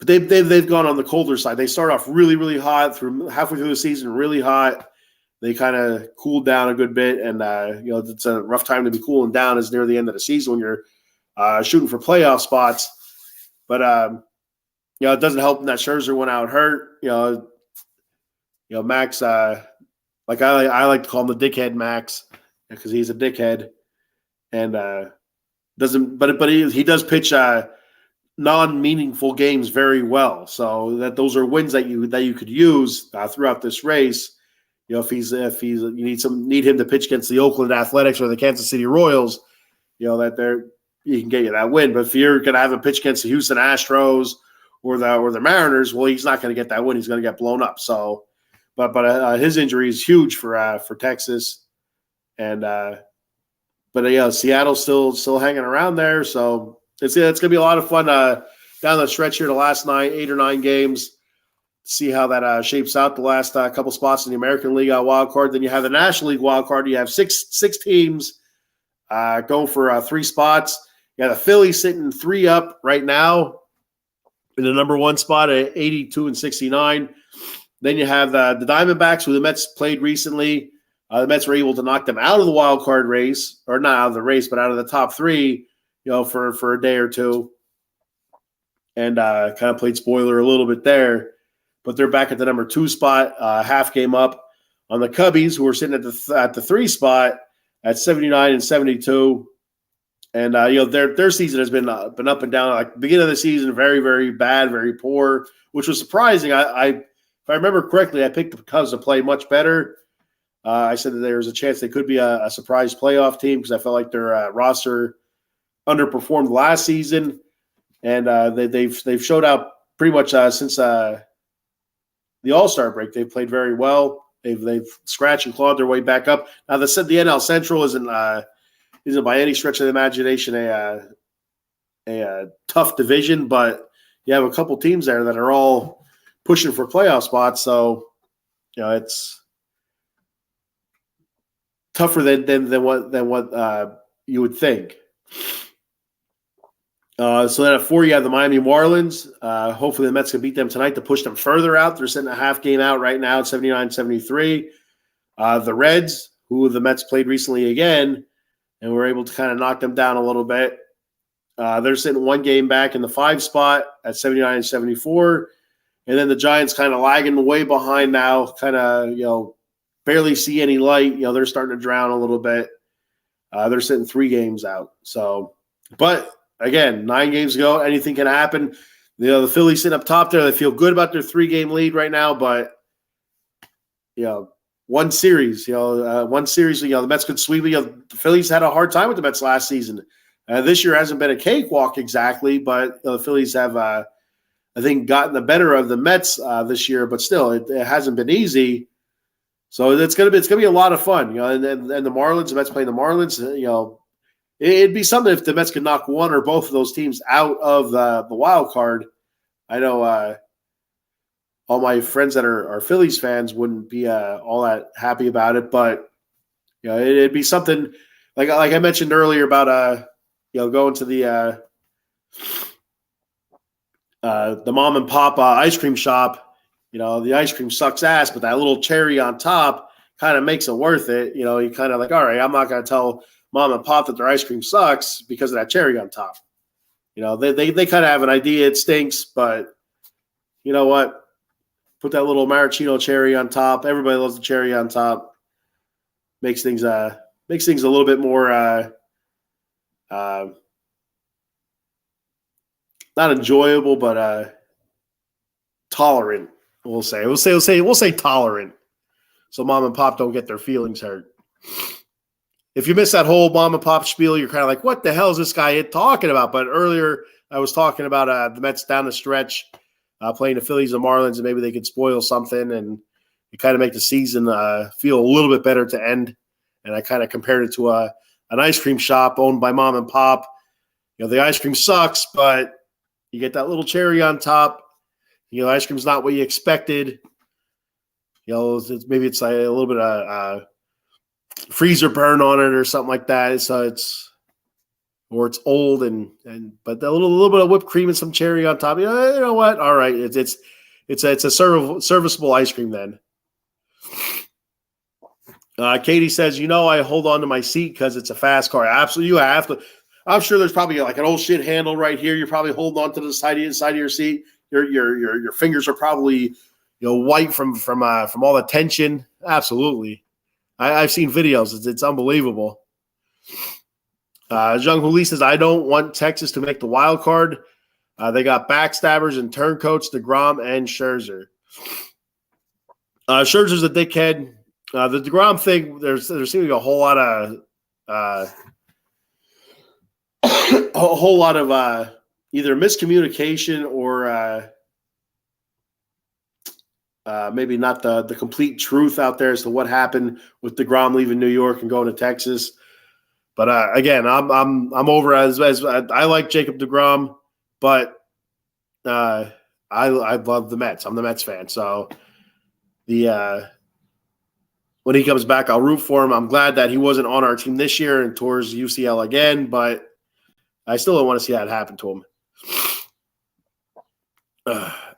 they've gone on the colder side. They start off really, really hot halfway through the season, really hot. They kind of cooled down a good bit, and it's a rough time to be cooling down as near the end of the season when you're shooting for playoff spots. But it doesn't help that Scherzer went out hurt. Max, like I like to call him the dickhead Max because he's a dickhead, and he does pitch non-meaningful games very well. So those are wins that you could use throughout this race. If you need him to pitch against the Oakland Athletics or the Kansas City Royals, that you can get you that win. But if you're going to have a pitch against the Houston Astros or the Mariners, well, he's not going to get that win. He's going to get blown up. So, but his injury is huge for Texas, and Seattle's still hanging around there. So it's going to be a lot of fun down the stretch here, the last 8 or 9 games. See how that shapes out. The last couple spots in the American League wild card. Then you have the National League wild card. You have six teams going for 3 spots. You got the Phillies sitting 3 up right now in the number 1 spot at 82 and 69. Then you have the Diamondbacks, who the Mets played recently. The Mets were able to knock them out of the wild card race, or not out of the race, but out of the top 3, for a day or two, and kind of played spoiler a little bit there. But they're back at the number 2 spot, half game up on the Cubbies, who are sitting at the 3 spot at 79 and 72. And their season has been up and down. Like beginning of the season, very, very bad, very poor, which was surprising. If I remember correctly, I picked the Cubs to play much better. I said that there was a chance they could be a surprise playoff team because I felt like their roster underperformed last season, and they've showed out pretty much since the All-Star break. They've played very well. They've scratched and clawed their way back up. Now the NL Central isn't by any stretch of the imagination a tough division, but you have a couple teams there that are all pushing for playoff spots. So it's tougher than what you would think. So then at 4, you have the Miami Marlins. Hopefully the Mets can beat them tonight to push them further out. They're sitting a half game out right now at 79-73. The Reds, who the Mets played recently again, and were able to kind of knock them down a little bit. They're sitting 1 game back in the 5 spot at 79-74. And then the Giants kind of lagging way behind now, kind of, barely see any light. They're starting to drown a little bit. They're sitting 3 games out. So, but again, 9 games ago, anything can happen. The Phillies sitting up top there. They feel good about their 3-game lead right now, but one series, the Mets could sweep. The Phillies had a hard time with the Mets last season. This year hasn't been a cakewalk exactly, but the Phillies have, I think, gotten the better of the Mets this year. But still, it hasn't been easy. So it's gonna be a lot of fun, And the Marlins, the Mets playing the Marlins, it'd be something if the Mets could knock one or both of those teams out of the wild card. I know all my friends that are Phillies fans wouldn't be all that happy about it, but it'd be something like I mentioned earlier about going to the mom and pop ice cream shop the ice cream sucks ass, but that little cherry on top kind of makes it worth it. You kind of like, all right, I'm not going to tell mom and pop that their ice cream sucks because of that cherry on top. They kind of have an idea it stinks, but you know what? Put that little maraschino cherry on top. Everybody loves the cherry on top. Makes things a little bit more not enjoyable, but tolerant. We'll say tolerant, so mom and pop don't get their feelings hurt. If you miss that whole mom and pop spiel, you're kind of like, what the hell is this guy talking about? But earlier I was talking about the Mets down the stretch playing the Phillies and Marlins, and maybe they could spoil something and you kind of make the season feel a little bit better to end. And I kind of compared it to an ice cream shop owned by mom and pop. The ice cream sucks, but you get that little cherry on top. Ice cream's not what you expected. Maybe it's like a little bit of freezer burn on it or something like that. So it's old but a little bit of whipped cream and some cherry on top. You know what? All right, it's a serviceable ice cream then. Katie says, I hold on to my seat because it's a fast car. Absolutely, you have to. I'm sure there's probably like an old shit handle right here. You're probably holding on to the side of your seat. Your fingers are probably white from all the tension. Absolutely. I've seen videos. It's unbelievable. Zhang Huli says, I don't want Texas to make the wild card. They got backstabbers and turncoats, DeGrom and Scherzer. Scherzer's a dickhead. The DeGrom thing, there seems to be a whole lot of either miscommunication or maybe not the complete truth out there as to what happened with DeGrom leaving New York and going to Texas. But again, I'm over as I like Jacob DeGrom, but I love the Mets. I'm the Mets fan, so when he comes back, I'll root for him. I'm glad that he wasn't on our team this year and tours UCL again, but I still don't want to see that happen to him.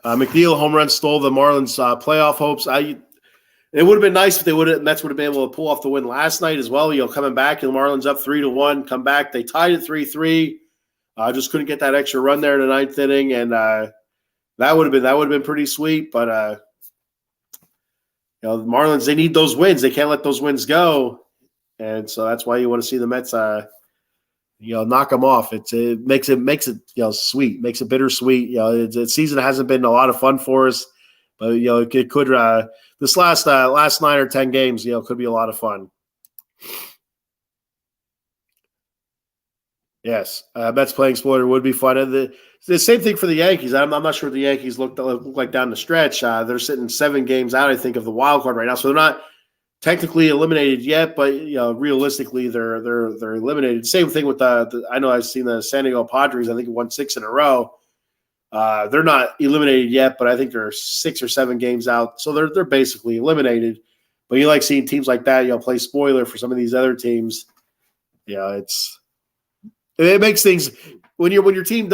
McNeil home run stole the Marlins playoff hopes. It would have been nice if Mets would have been able to pull off the win last night as well. Coming back and the Marlins up 3-1, come back. They tied it 3-3. Just couldn't get that extra run there in the ninth inning, and that would have been pretty sweet. But the Marlins, they need those wins. They can't let those wins go, and so that's why you want to see the Mets knock them off. It makes it sweet, makes it bittersweet. The season hasn't been a lot of fun for us, but it could this last 9 or 10 games could be a lot of fun. Yes, Mets playing spoiler would be fun. The same thing for the Yankees. I'm not sure what the Yankees look like down the stretch. They're sitting 7 games out, I think, of the wild card right now, so they're not technically eliminated yet, but realistically, they're eliminated. Same thing with I know I've seen the San Diego Padres. I think won 6 in a row. They're not eliminated yet, but I think they're 6 or 7 games out, so they're basically eliminated. But you like seeing teams like that, play spoiler for some of these other teams. It makes things when your team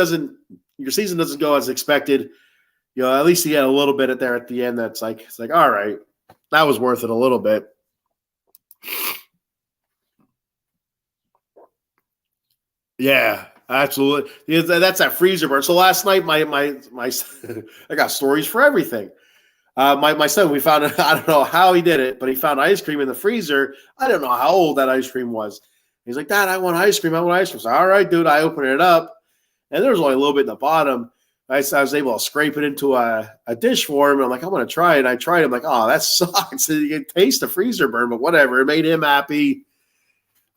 your season doesn't go as expected. At least you get a little bit at there at the end. It's like all right, that was worth it a little bit. Yeah, absolutely. That's that freezer burn. So last night, my I got stories for everything. My son, we found, I don't know how he did it, but he found ice cream in the freezer. I don't know how old that ice cream was. He's like, Dad, I want ice cream. I want ice cream. So, all right, dude. I opened it up, and there was only a little bit in the bottom. I was able to scrape it into a dish for him. And I'm like, I'm going to try it. And I tried it. I'm like, oh, that sucks. You can taste the freezer burn, but whatever. It made him happy.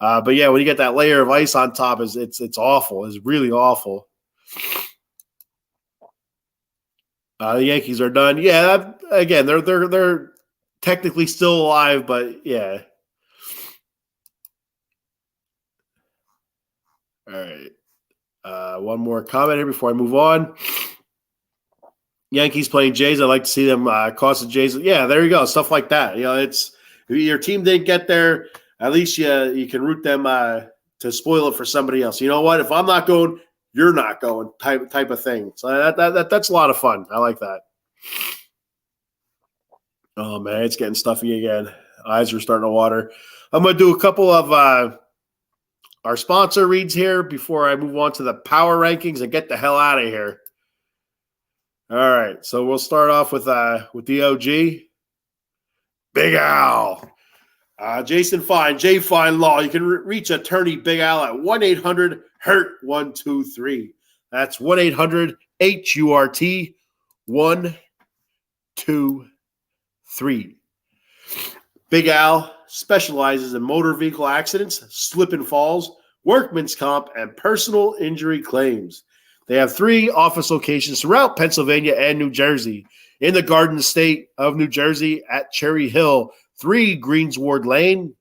But yeah, when you get that layer of ice on top, it's awful. It's really awful. The Yankees are done. Yeah, again, they're technically still alive, but yeah. All right. One more comment here before I move on. Yankees playing Jays. I'd like to see them cost the Jays. Yeah, there you go. Stuff like that. It's your team didn't get there. At least you can root them to spoil it for somebody else. You know what? If I'm not going, you're not going type of thing. So that's a lot of fun. I like that. Oh, man, it's getting stuffy again. Eyes are starting to water. I'm going to do a couple of our sponsor reads here before I move on to the power rankings and get the hell out of here. All right, so we'll start off with the OG, Big Al. Jason Fine, J Fine Law. You can reach attorney Big Al at 1-800-HURT-123. That's 1-800-HURT-123. Big Al specializes in motor vehicle accidents, slip and falls, workman's comp, and personal injury claims. They have 3 office locations throughout Pennsylvania and New Jersey. In the Garden State of New Jersey at Cherry Hill, 3 Greensward Lane.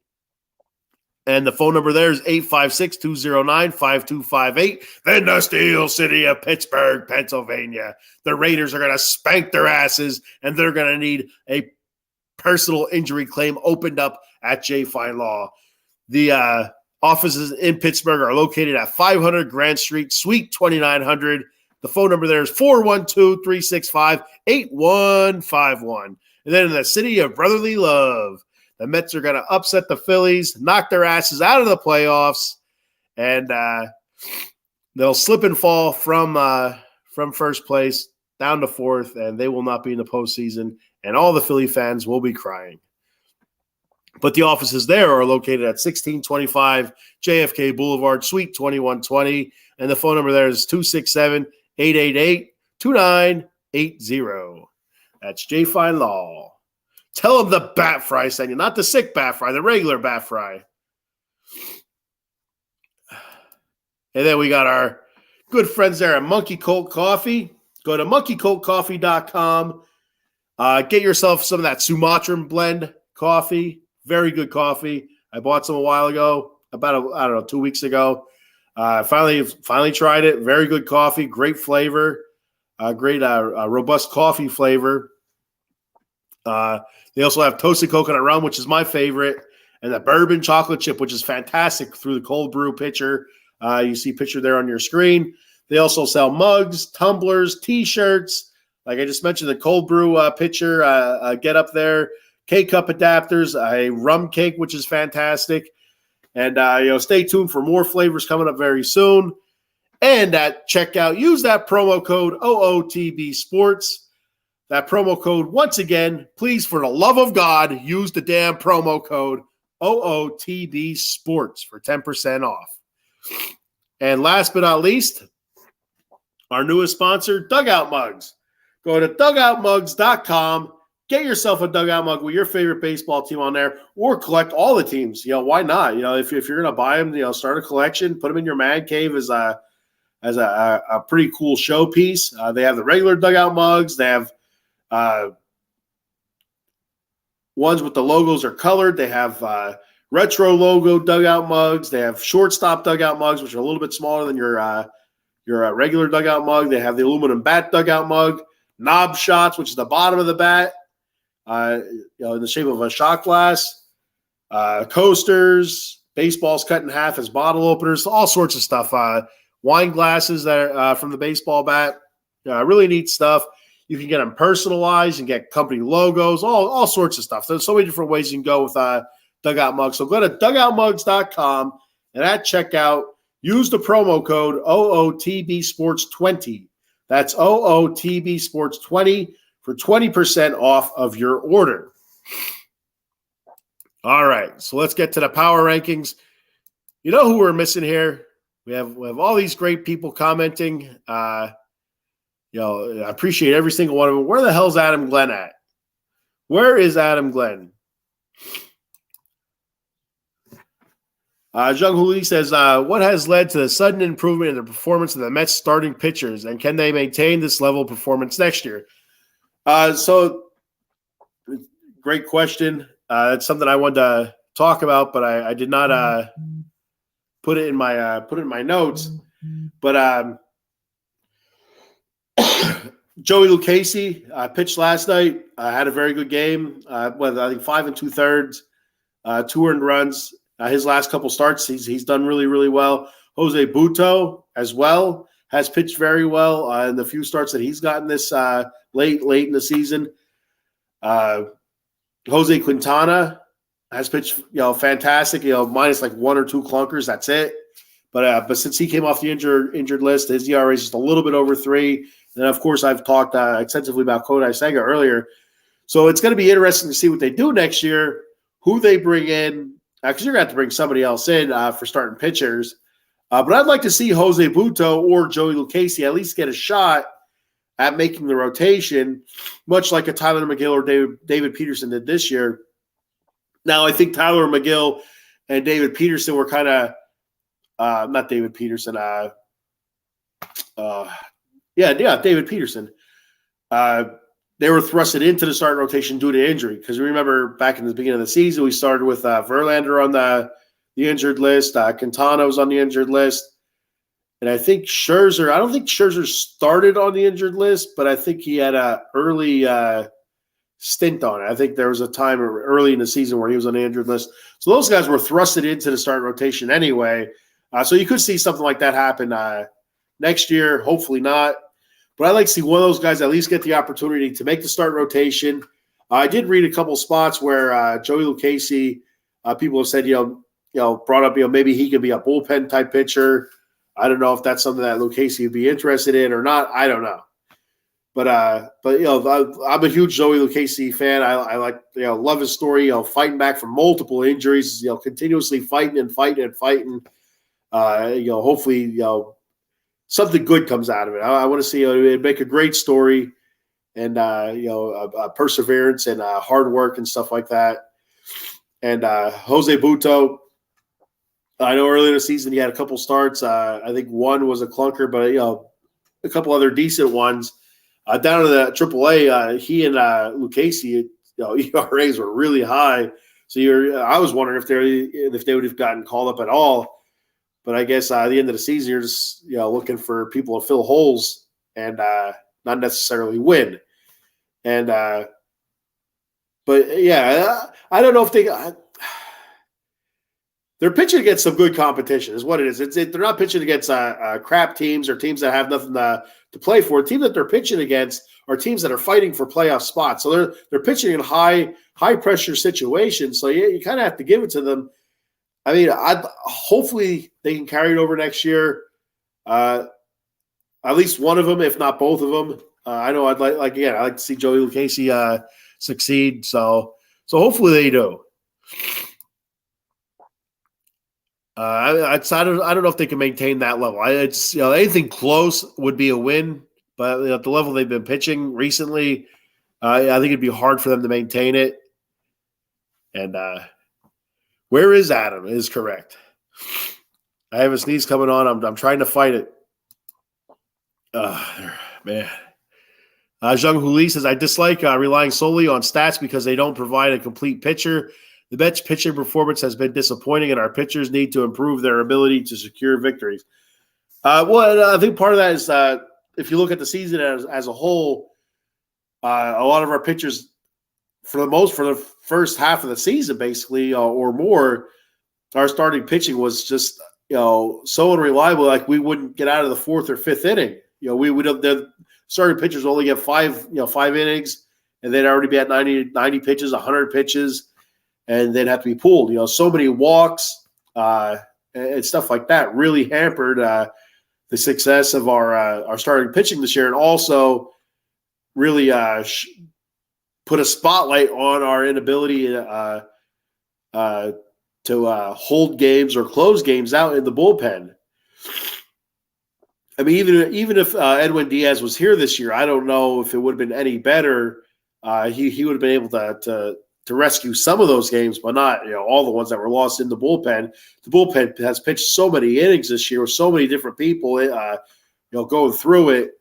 And the phone number there is 856-209-5258. Then the Steel City of Pittsburgh, Pennsylvania. The Raiders are going to spank their asses, and they're going to need a personal injury claim opened up at J Fine Law. The offices in Pittsburgh are located at 500 Grand Street, Suite 2900. The phone number there is 412-365-8151. And then in the city of brotherly love, the Mets are going to upset the Phillies, knock their asses out of the playoffs, and they'll slip and fall from first place down to 4th, and they will not be in the postseason, and all the Philly fans will be crying. But the offices there are located at 1625 JFK Boulevard, Suite 2120, and the phone number there is 267-888-2980. That's J Fine Law. Tell them the Bat Fry sent you, not the sick Bat Fry, the regular Bat Fry. And then we got our good friends there at Monkey Colt Coffee. Go to monkeycoltcoffee.com. Get yourself some of that Sumatran blend coffee. Very good coffee. I bought some a while ago, about 2 weeks ago. Finally tried it. Very good coffee, great flavor, great robust coffee flavor. They also have toasted coconut rum, which is my favorite, and the bourbon chocolate chip, which is fantastic through the cold brew pitcher. You see picture there on your screen. They also sell mugs, tumblers, T-shirts. Like I just mentioned, the cold brew pitcher, get up there, K-cup adapters, a rum cake, which is fantastic. And, stay tuned for more flavors coming up very soon. And at checkout, use that promo code OOTB Sports. That promo code, once again, please, for the love of God, use the damn promo code OOTB Sports for 10% off. And last but not least, our newest sponsor, Dugout Mugs. Go to dugoutmugs.com. Get yourself a dugout mug with your favorite baseball team on there, or collect all the teams. Why not? If you're going to buy them, start a collection, put them in your man cave as a pretty cool showpiece. They have the regular dugout mugs. They have ones with the logos are colored. They have retro logo dugout mugs. They have shortstop dugout mugs, which are a little bit smaller than your regular dugout mug. They have the aluminum bat dugout mug, knob shots, which is the bottom of the bat, in the shape of a shot glass, coasters, baseballs cut in half as bottle openers, all sorts of stuff. Wine glasses that are from the baseball bat, really neat stuff. You can get them personalized and get company logos, all sorts of stuff. There's so many different ways you can go with dugout mugs. So go to dugoutmugs.com, and at checkout, use the promo code OOTB Sports 20. That's OOTB Sports 20 for 20% off of your order. All right, so let's get to the power rankings. You know who we're missing here? We have all these great people commenting. I appreciate every single one of them. Where the hell's Adam Glenn at? Where is Adam Glenn? Jung Hoo Lee says, what has led to the sudden improvement in the performance of the Mets starting pitchers, and can they maintain this level of performance next year? So great question. It's something I wanted to talk about, but I did not put it in my notes. But Joey Lucchesi pitched last night. Had a very good game. I think 5 2/3, 2 earned runs. His last couple starts, he's done really, really well. Jose Butto as well has pitched very well in the few starts that he's gotten this late in the season. Jose Quintana has pitched, fantastic. Minus like one or two clunkers. That's it. But since he came off the injured list, his ERA is just a little bit over 3. And of course, I've talked extensively about Kodai Senga earlier. So it's going to be interesting to see what they do next year, who they bring in, because you're going to have to bring somebody else in for starting pitchers. But I'd like to see Jose Butto or Joey Lucchesi at least get a shot at making the rotation, much like a Tyler McGill or David Peterson did this year. Now, I think Tyler McGill and David Peterson were kind of not David Peterson. David Peterson. They were thrusted into the starting rotation due to injury. Because remember, back in the beginning of the season, we started with Verlander on the injured list. Quintana was on the injured list. And I think Scherzer – I don't think Scherzer started on the injured list, but I think he had an early stint on it. I think there was a time early in the season where he was on the injured list. So those guys were thrusted into the starting rotation anyway. So you could see something like that happen next year. Hopefully not. But I'd like to see one of those guys at least get the opportunity to make the start rotation. I did read a couple spots where Joey Lucchesi, people have said, brought up, maybe he could be a bullpen type pitcher. I don't know if that's something that Lucchesi would be interested in or not. I don't know. But I'm a huge Joey Lucchesi fan. I like, love his story, fighting back from multiple injuries, continuously fighting. Hopefully, something good comes out of it. I want to see it make a great story and, perseverance and hard work and stuff like that. And Jose Butto, I know earlier in the season he had a couple starts. I think one was a clunker, but, a couple other decent ones. Down to the AAA, he and Lucchesi, ERAs were really high. So I was wondering if they would have gotten called up at all. But I guess at the end of the season, you're just looking for people to fill holes and not necessarily win. And but yeah, I don't know if they're pitching against some good competition, is what it is. They're not pitching against crap teams or teams that have nothing to play for. The team that they're pitching against are teams that are fighting for playoff spots. So they're pitching in high pressure situations. So you kind of have to give it to them. I mean, hopefully they can carry it over next year. At least one of them, if not both of them. I know I'd like to see Joey Lucchesi succeed. So hopefully they do. I don't know if they can maintain that level. Anything close would be a win, but at the level they've been pitching recently, I think it'd be hard for them to maintain it. And where is Adam? Is correct. I have a sneeze coming on. I'm trying to fight it. Man. Zhang Huli says, I dislike relying solely on stats because they don't provide a complete picture. The Mets pitching performance has been disappointing, and our pitchers need to improve their ability to secure victories. I think part of that is if you look at the season as a whole, a lot of our pitchers, for the first half of the season, basically, or more, our starting pitching was just so unreliable. Like we wouldn't get out of the fourth or fifth inning. The starting pitchers only get 5 innings, and they'd already be at 90 pitches, 100 pitches. And they'd have to be pulled. So many walks and stuff like that really hampered the success of our starting pitching this year, and also really put a spotlight on our inability to hold games or close games out in the bullpen. I mean, even if Edwin Diaz was here this year, I don't know if it would have been any better. He would have been able to rescue some of those games, but not all the ones that were lost in the bullpen. The bullpen has pitched so many innings this year with so many different people, going through it,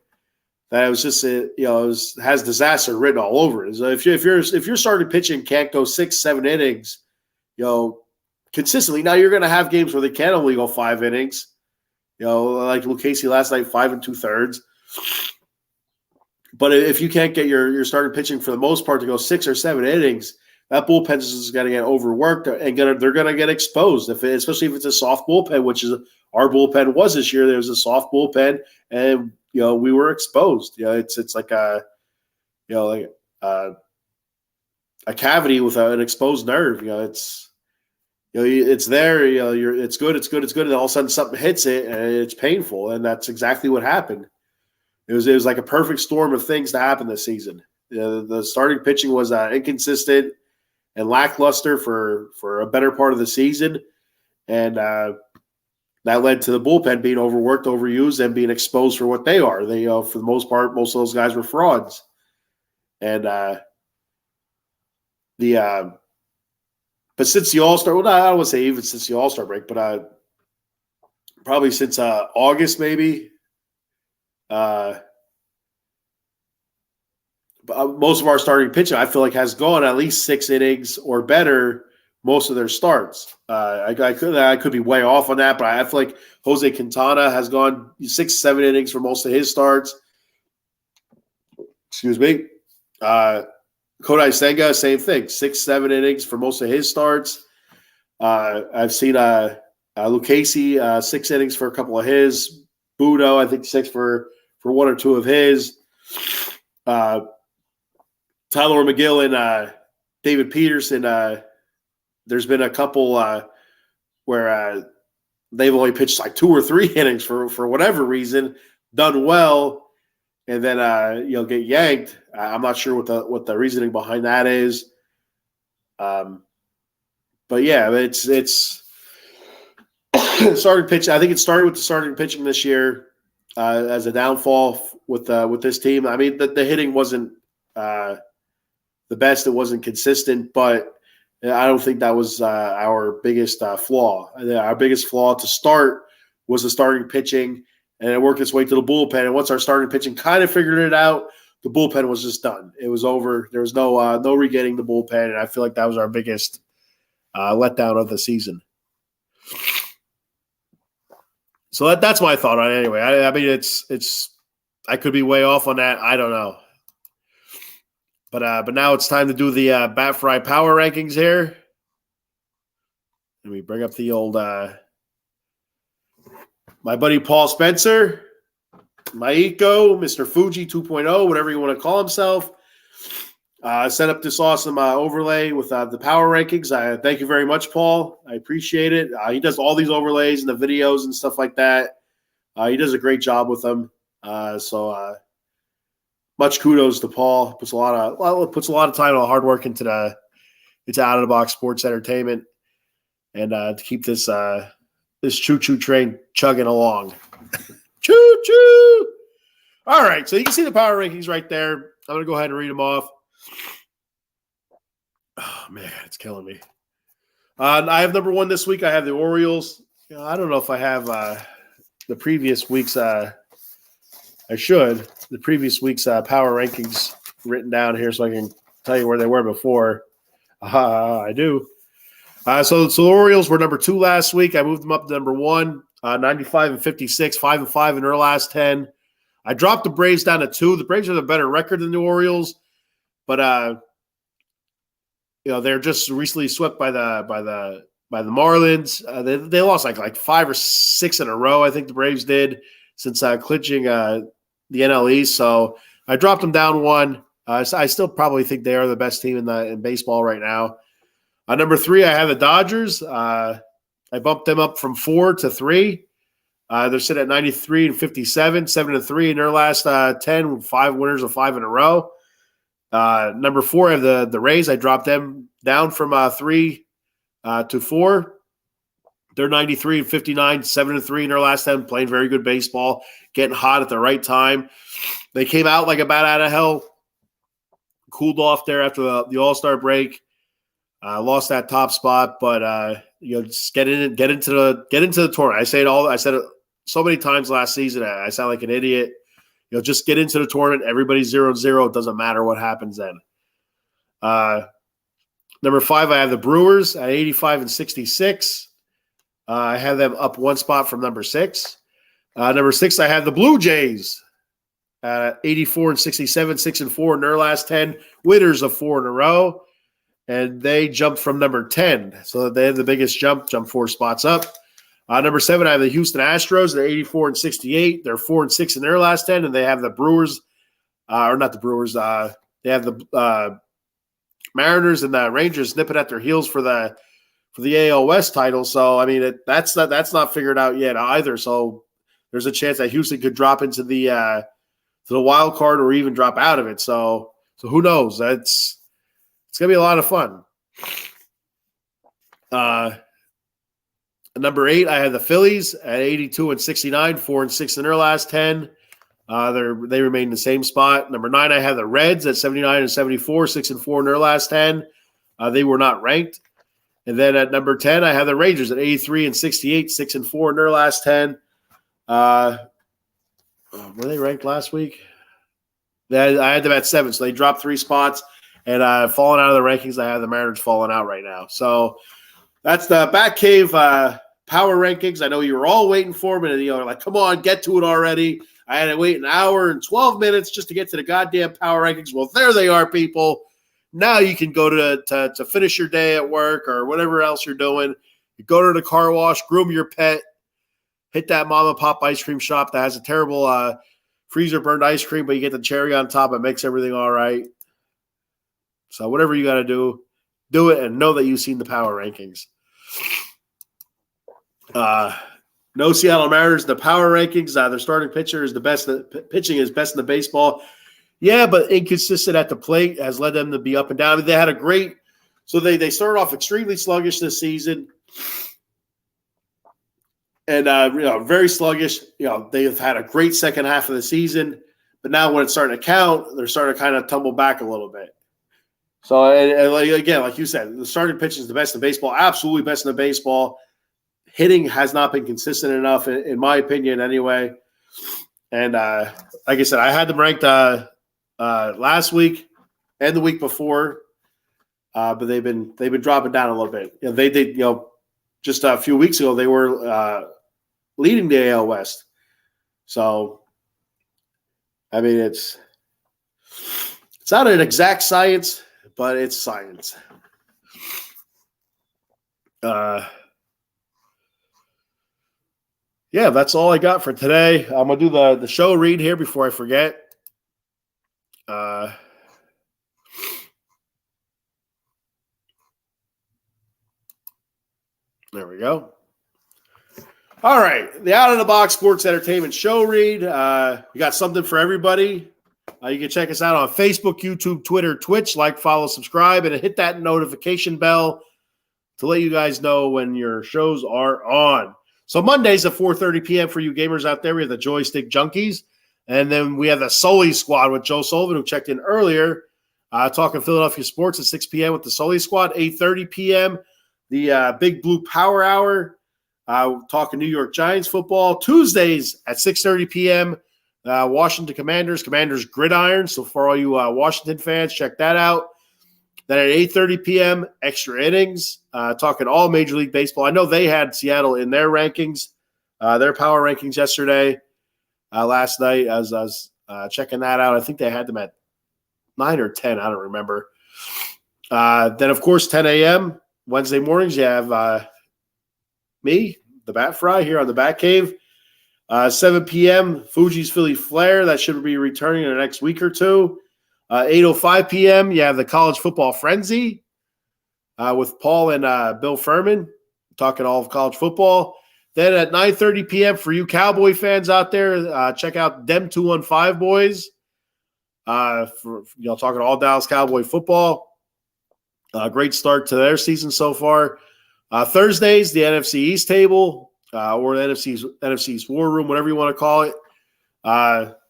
that it was just has disaster written all over it. So if you're starting pitching can't go 6-7 innings, consistently. Now you're going to have games where they can only go 5 innings, like Lucchesi last night, 5 2/3. But if you can't get your starting pitching for the most part to go 6 or 7 innings, that bullpen is going to get overworked and they're going to get exposed, especially if it's a soft bullpen, which is our bullpen was this year. There was a soft bullpen, and we were exposed. It's like a cavity with an exposed nerve. It's there. It's good. And all of a sudden, something hits it, and it's painful. And that's exactly what happened. It was like a perfect storm of things to happen this season. The starting pitching was inconsistent and lackluster for a better part of the season, and that led to the bullpen being overworked, overused, and being exposed for what they are. They, for the most part, most of those guys were frauds, and but since the All-Star, well, I don't want to say even since the All-Star break, but probably since August maybe. Most of our starting pitching, I feel like, has gone at least 6 innings or better most of their starts. I could be way off on that, but I feel like Jose Quintana has gone 6, 7 innings for most of his starts. Excuse me. Kodai Senga, same thing, 6, 7 innings for most of his starts. I've seen Lucchesi, 6 innings for a couple of his. Budo, I think 6 for 1 or 2 of his. Tyler McGill and David Peterson, there's been a couple where they've only pitched like 2 or 3 innings for whatever reason, done well, and then get yanked. I'm not sure what the reasoning behind that is. But yeah, it's starting pitching. I think it started with the starting pitching this year as a downfall with this team. I mean, the hitting wasn't the best. It wasn't consistent, but I don't think that was our biggest flaw. Our biggest flaw to start was the starting pitching, and it worked its way to the bullpen. And once our starting pitching kind of figured it out, the bullpen was just done. It was over. There was no regaining the bullpen, and I feel like that was our biggest letdown of the season. So that's my thought on it anyway. I mean, it's I could be way off on that. I don't know. But now it's time to do the Bat Fry Power Rankings here. Let me bring up the old my buddy Paul Spencer, Maiko, Mr. Fuji 2.0, whatever you want to call himself. Set up this awesome overlay with the Power Rankings. Thank you very much, Paul. I appreciate it. He does all these overlays and the videos and stuff like that. He does a great job with them. So much kudos to Paul. Puts a lot of time and hard work into Out of the Box Sports Entertainment, and to keep this choo-choo train chugging along. Choo-choo! All right, so you can see the power rankings right there. I'm going to go ahead and read them off. Oh, man, it's killing me. I have number 1 this week. I have the Orioles. I don't know if I have the previous week's I should. The previous week's power rankings written down here so I can tell you where they were before. I do. So the Orioles were number 2 last week. I moved them up to number 1, 95-56, 5-5 in their last 10. I dropped the Braves down to 2. The Braves have a better record than the Orioles, but they're just recently swept by the Marlins. They lost like 5 or 6 in a row. I think the Braves did since clinching the NL East. So I dropped them down 1. I still probably think they are the best team in baseball right now. Number 3, I have the Dodgers. I bumped them up from 4 to 3. They're sitting at 93-57, 7-3 in their last 10, 5 winners of 5 in a row. Number 4, I have the Rays. I dropped them down from 3 to 4. They're 93-59, 7-3 in their last 10, playing very good baseball, getting hot at the right time. They came out like a bat out of hell, cooled off there after the All-Star break, lost that top spot, but just get into the tournament. I said it so many times last season. I sound like an idiot. Just get into the tournament. Everybody's 0-0. It doesn't matter what happens then. Number 5, I have the Brewers at 85-66. I have them up 1 spot from number 6. Number 6, I have the Blue Jays at 84-67, 6-4 in their last 10, winners of 4 in a row. And they jumped from number 10. So they have the biggest jump 4 spots up. Number 7, I have the Houston Astros. They're 84-68. They're 4-6 in their last 10. And they have the Brewers, or not the Brewers. They have the Mariners and the Rangers nipping at their heels for the AL West title. So I mean, that's not figured out yet either. So there's a chance that Houston could drop into the wild card or even drop out of it. So who knows? It's gonna be a lot of fun. Number 8, I had the Phillies at 82-69, 4-6 in their last 10. They remain in the same spot. Number 9, I have the Reds at 79-74, 6-4 in their last 10. They were not ranked. And then at number 10, I have the Rangers at 83-68, 6-4 in their last 10. Were they ranked last week? I had them at 7, so they dropped 3 spots. And falling out of the rankings, I have the Mariners falling out right now. So that's the Batcave power rankings. I know you were all waiting for them, and like, come on, get to it already. I had to wait an hour and 12 minutes just to get to the goddamn power rankings. Well, there they are, people. Now you can go to finish your day at work or whatever else you're doing. You go to the car wash, groom your pet, hit that mom and pop ice cream shop that has a terrible freezer burned ice cream, but you get the cherry on top. It makes everything all right. So whatever you got to do it and know that you've seen the power rankings. No Seattle Mariners, the power rankings. Their starting pitcher is the best. Pitching is best in the baseball. Yeah, but inconsistent at the plate has led them to be up and down. I mean, they had a great – so they started off extremely sluggish this season and very sluggish. They've had a great second half of the season, but now when it's starting to count, they're starting to kind of tumble back a little bit. So, again, like you said, the starting pitching is the best in baseball, absolutely best in the baseball. Hitting has not been consistent enough, in my opinion, anyway. And like I said, I had them ranked last week and the week before, but they've been dropping down a little bit. They did, just a few weeks ago they were leading the AL West. So, I mean, it's not an exact science, but it's science. Yeah, that's all I got for today. I'm going to do the show read here before I forget. There we go. All right, the Out of the Box Sports Entertainment show read. We got something for everybody. You can check us out on Facebook, YouTube, Twitter, Twitch. Like, follow, subscribe, and hit that notification bell to let you guys know when your shows are on. So Mondays at 4:30 p.m. for you gamers out there, we have the Joystick Junkies. And then we have the Sully Squad with Joe Sullivan, who checked in earlier, talking Philadelphia sports at 6 p.m. with the Sully Squad. 8:30 p.m., the Big Blue Power Hour, talking New York Giants football. Tuesdays at 6:30 p.m., Washington Commanders Gridiron. So for all you Washington fans, check that out. Then at 8:30 p.m., Extra Innings, talking all Major League Baseball. I know they had Seattle in their rankings, their power rankings yesterday, last night. I was checking that out. I think they had them at 9 or 10. I don't remember. Then, of course, 10 a.m., Wednesday mornings, you have me, the Bat Fry, here on the Bat Cave. 7 p.m., Fuji's Philly Flair. That should be returning in the next week or two. 8:05 p.m., you have the College Football Frenzy with Paul and Bill Furman talking all of college football. Then at 9:30 p.m., for you Cowboy fans out there, check out Dem 215 Boys for talking all Dallas Cowboy football. Great start to their season so far. Thursdays, the NFC East table or the NFC East War Room, whatever you want to call it.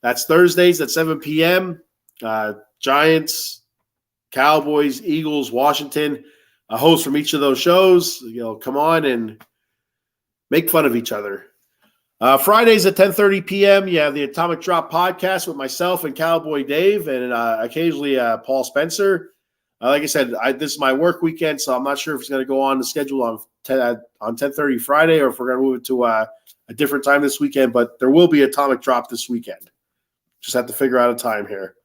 That's Thursdays at 7 p.m. Giants, Cowboys, Eagles, Washington, a host from each of those shows. Come on and make fun of each other. Fridays at 10:30 p.m., you have the Atomic Drop podcast with myself and Cowboy Dave and occasionally Paul Spencer. Like I said, this is my work weekend, so I'm not sure if it's going to go on the schedule on 10:30 Friday or if we're going to move it to a different time this weekend, but there will be Atomic Drop this weekend. Just have to figure out a time here.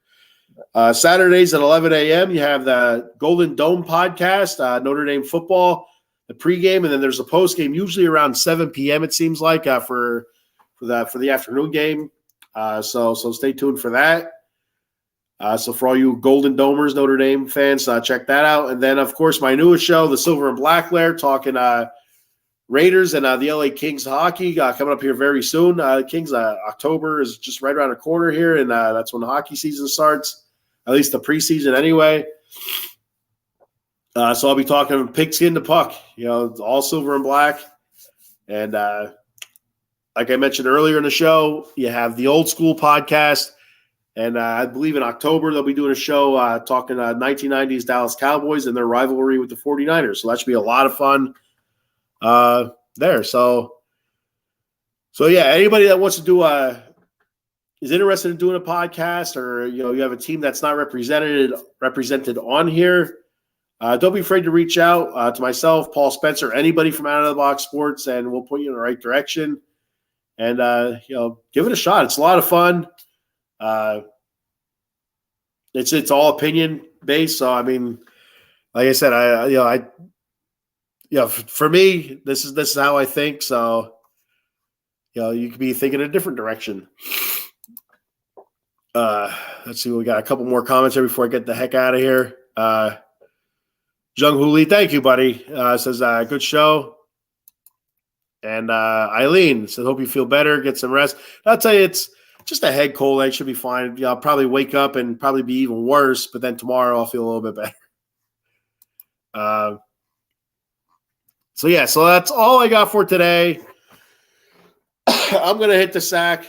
Saturdays at 11 a.m., you have the Golden Dome podcast, Notre Dame football, the pregame, and then there's a postgame, usually around 7 p.m., it seems like, for the afternoon game. So stay tuned for that. So for all you Golden Domers, Notre Dame fans, check that out. And then, of course, my newest show, the Silver and Black Lair, talking Raiders and the LA Kings hockey coming up here very soon. Kings, October is just right around the corner here, and that's when the hockey season starts, at least the preseason anyway. So I'll be talking pigskin to puck, all silver and black. And like I mentioned earlier in the show, you have the Old School podcast. And I believe in October they'll be doing a show talking 1990s Dallas Cowboys and their rivalry with the 49ers. So that should be a lot of fun there. So yeah, anybody that wants to do is interested in doing a podcast, or you have a team that's not represented on here, don't be afraid to reach out to myself, Paul Spencer, anybody from Out of the Box Sports, and we'll put you in the right direction. And give it a shot. It's a lot of fun. It's all opinion based. So I mean, like I said, for me, this is how I think. So you could be thinking a different direction. Let's see. We got a couple more comments here before I get the heck out of here. Jung Hoo Lee, thank you, buddy. Says good show. And Eileen says, hope you feel better, get some rest. I'll tell you, it's just a head cold. I should be fine. I'll probably wake up and probably be even worse, but then tomorrow I'll feel a little bit better. So that's all I got for today. I'm going to hit the sack.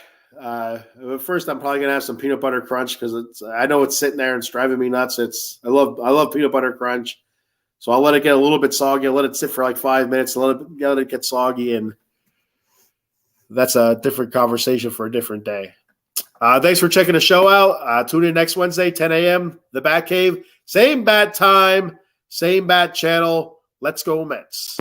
First, I'm probably going to have some peanut butter crunch because I know it's sitting there and it's driving me nuts. I love peanut butter crunch. So I'll let it get a little bit soggy. I'll let it sit for like 5 minutes, let it get soggy, and that's a different conversation for a different day. Thanks for checking the show out. Tune in next Wednesday, 10 a.m., The Bat Cave. Same bat time, same bat channel. Let's go Mets.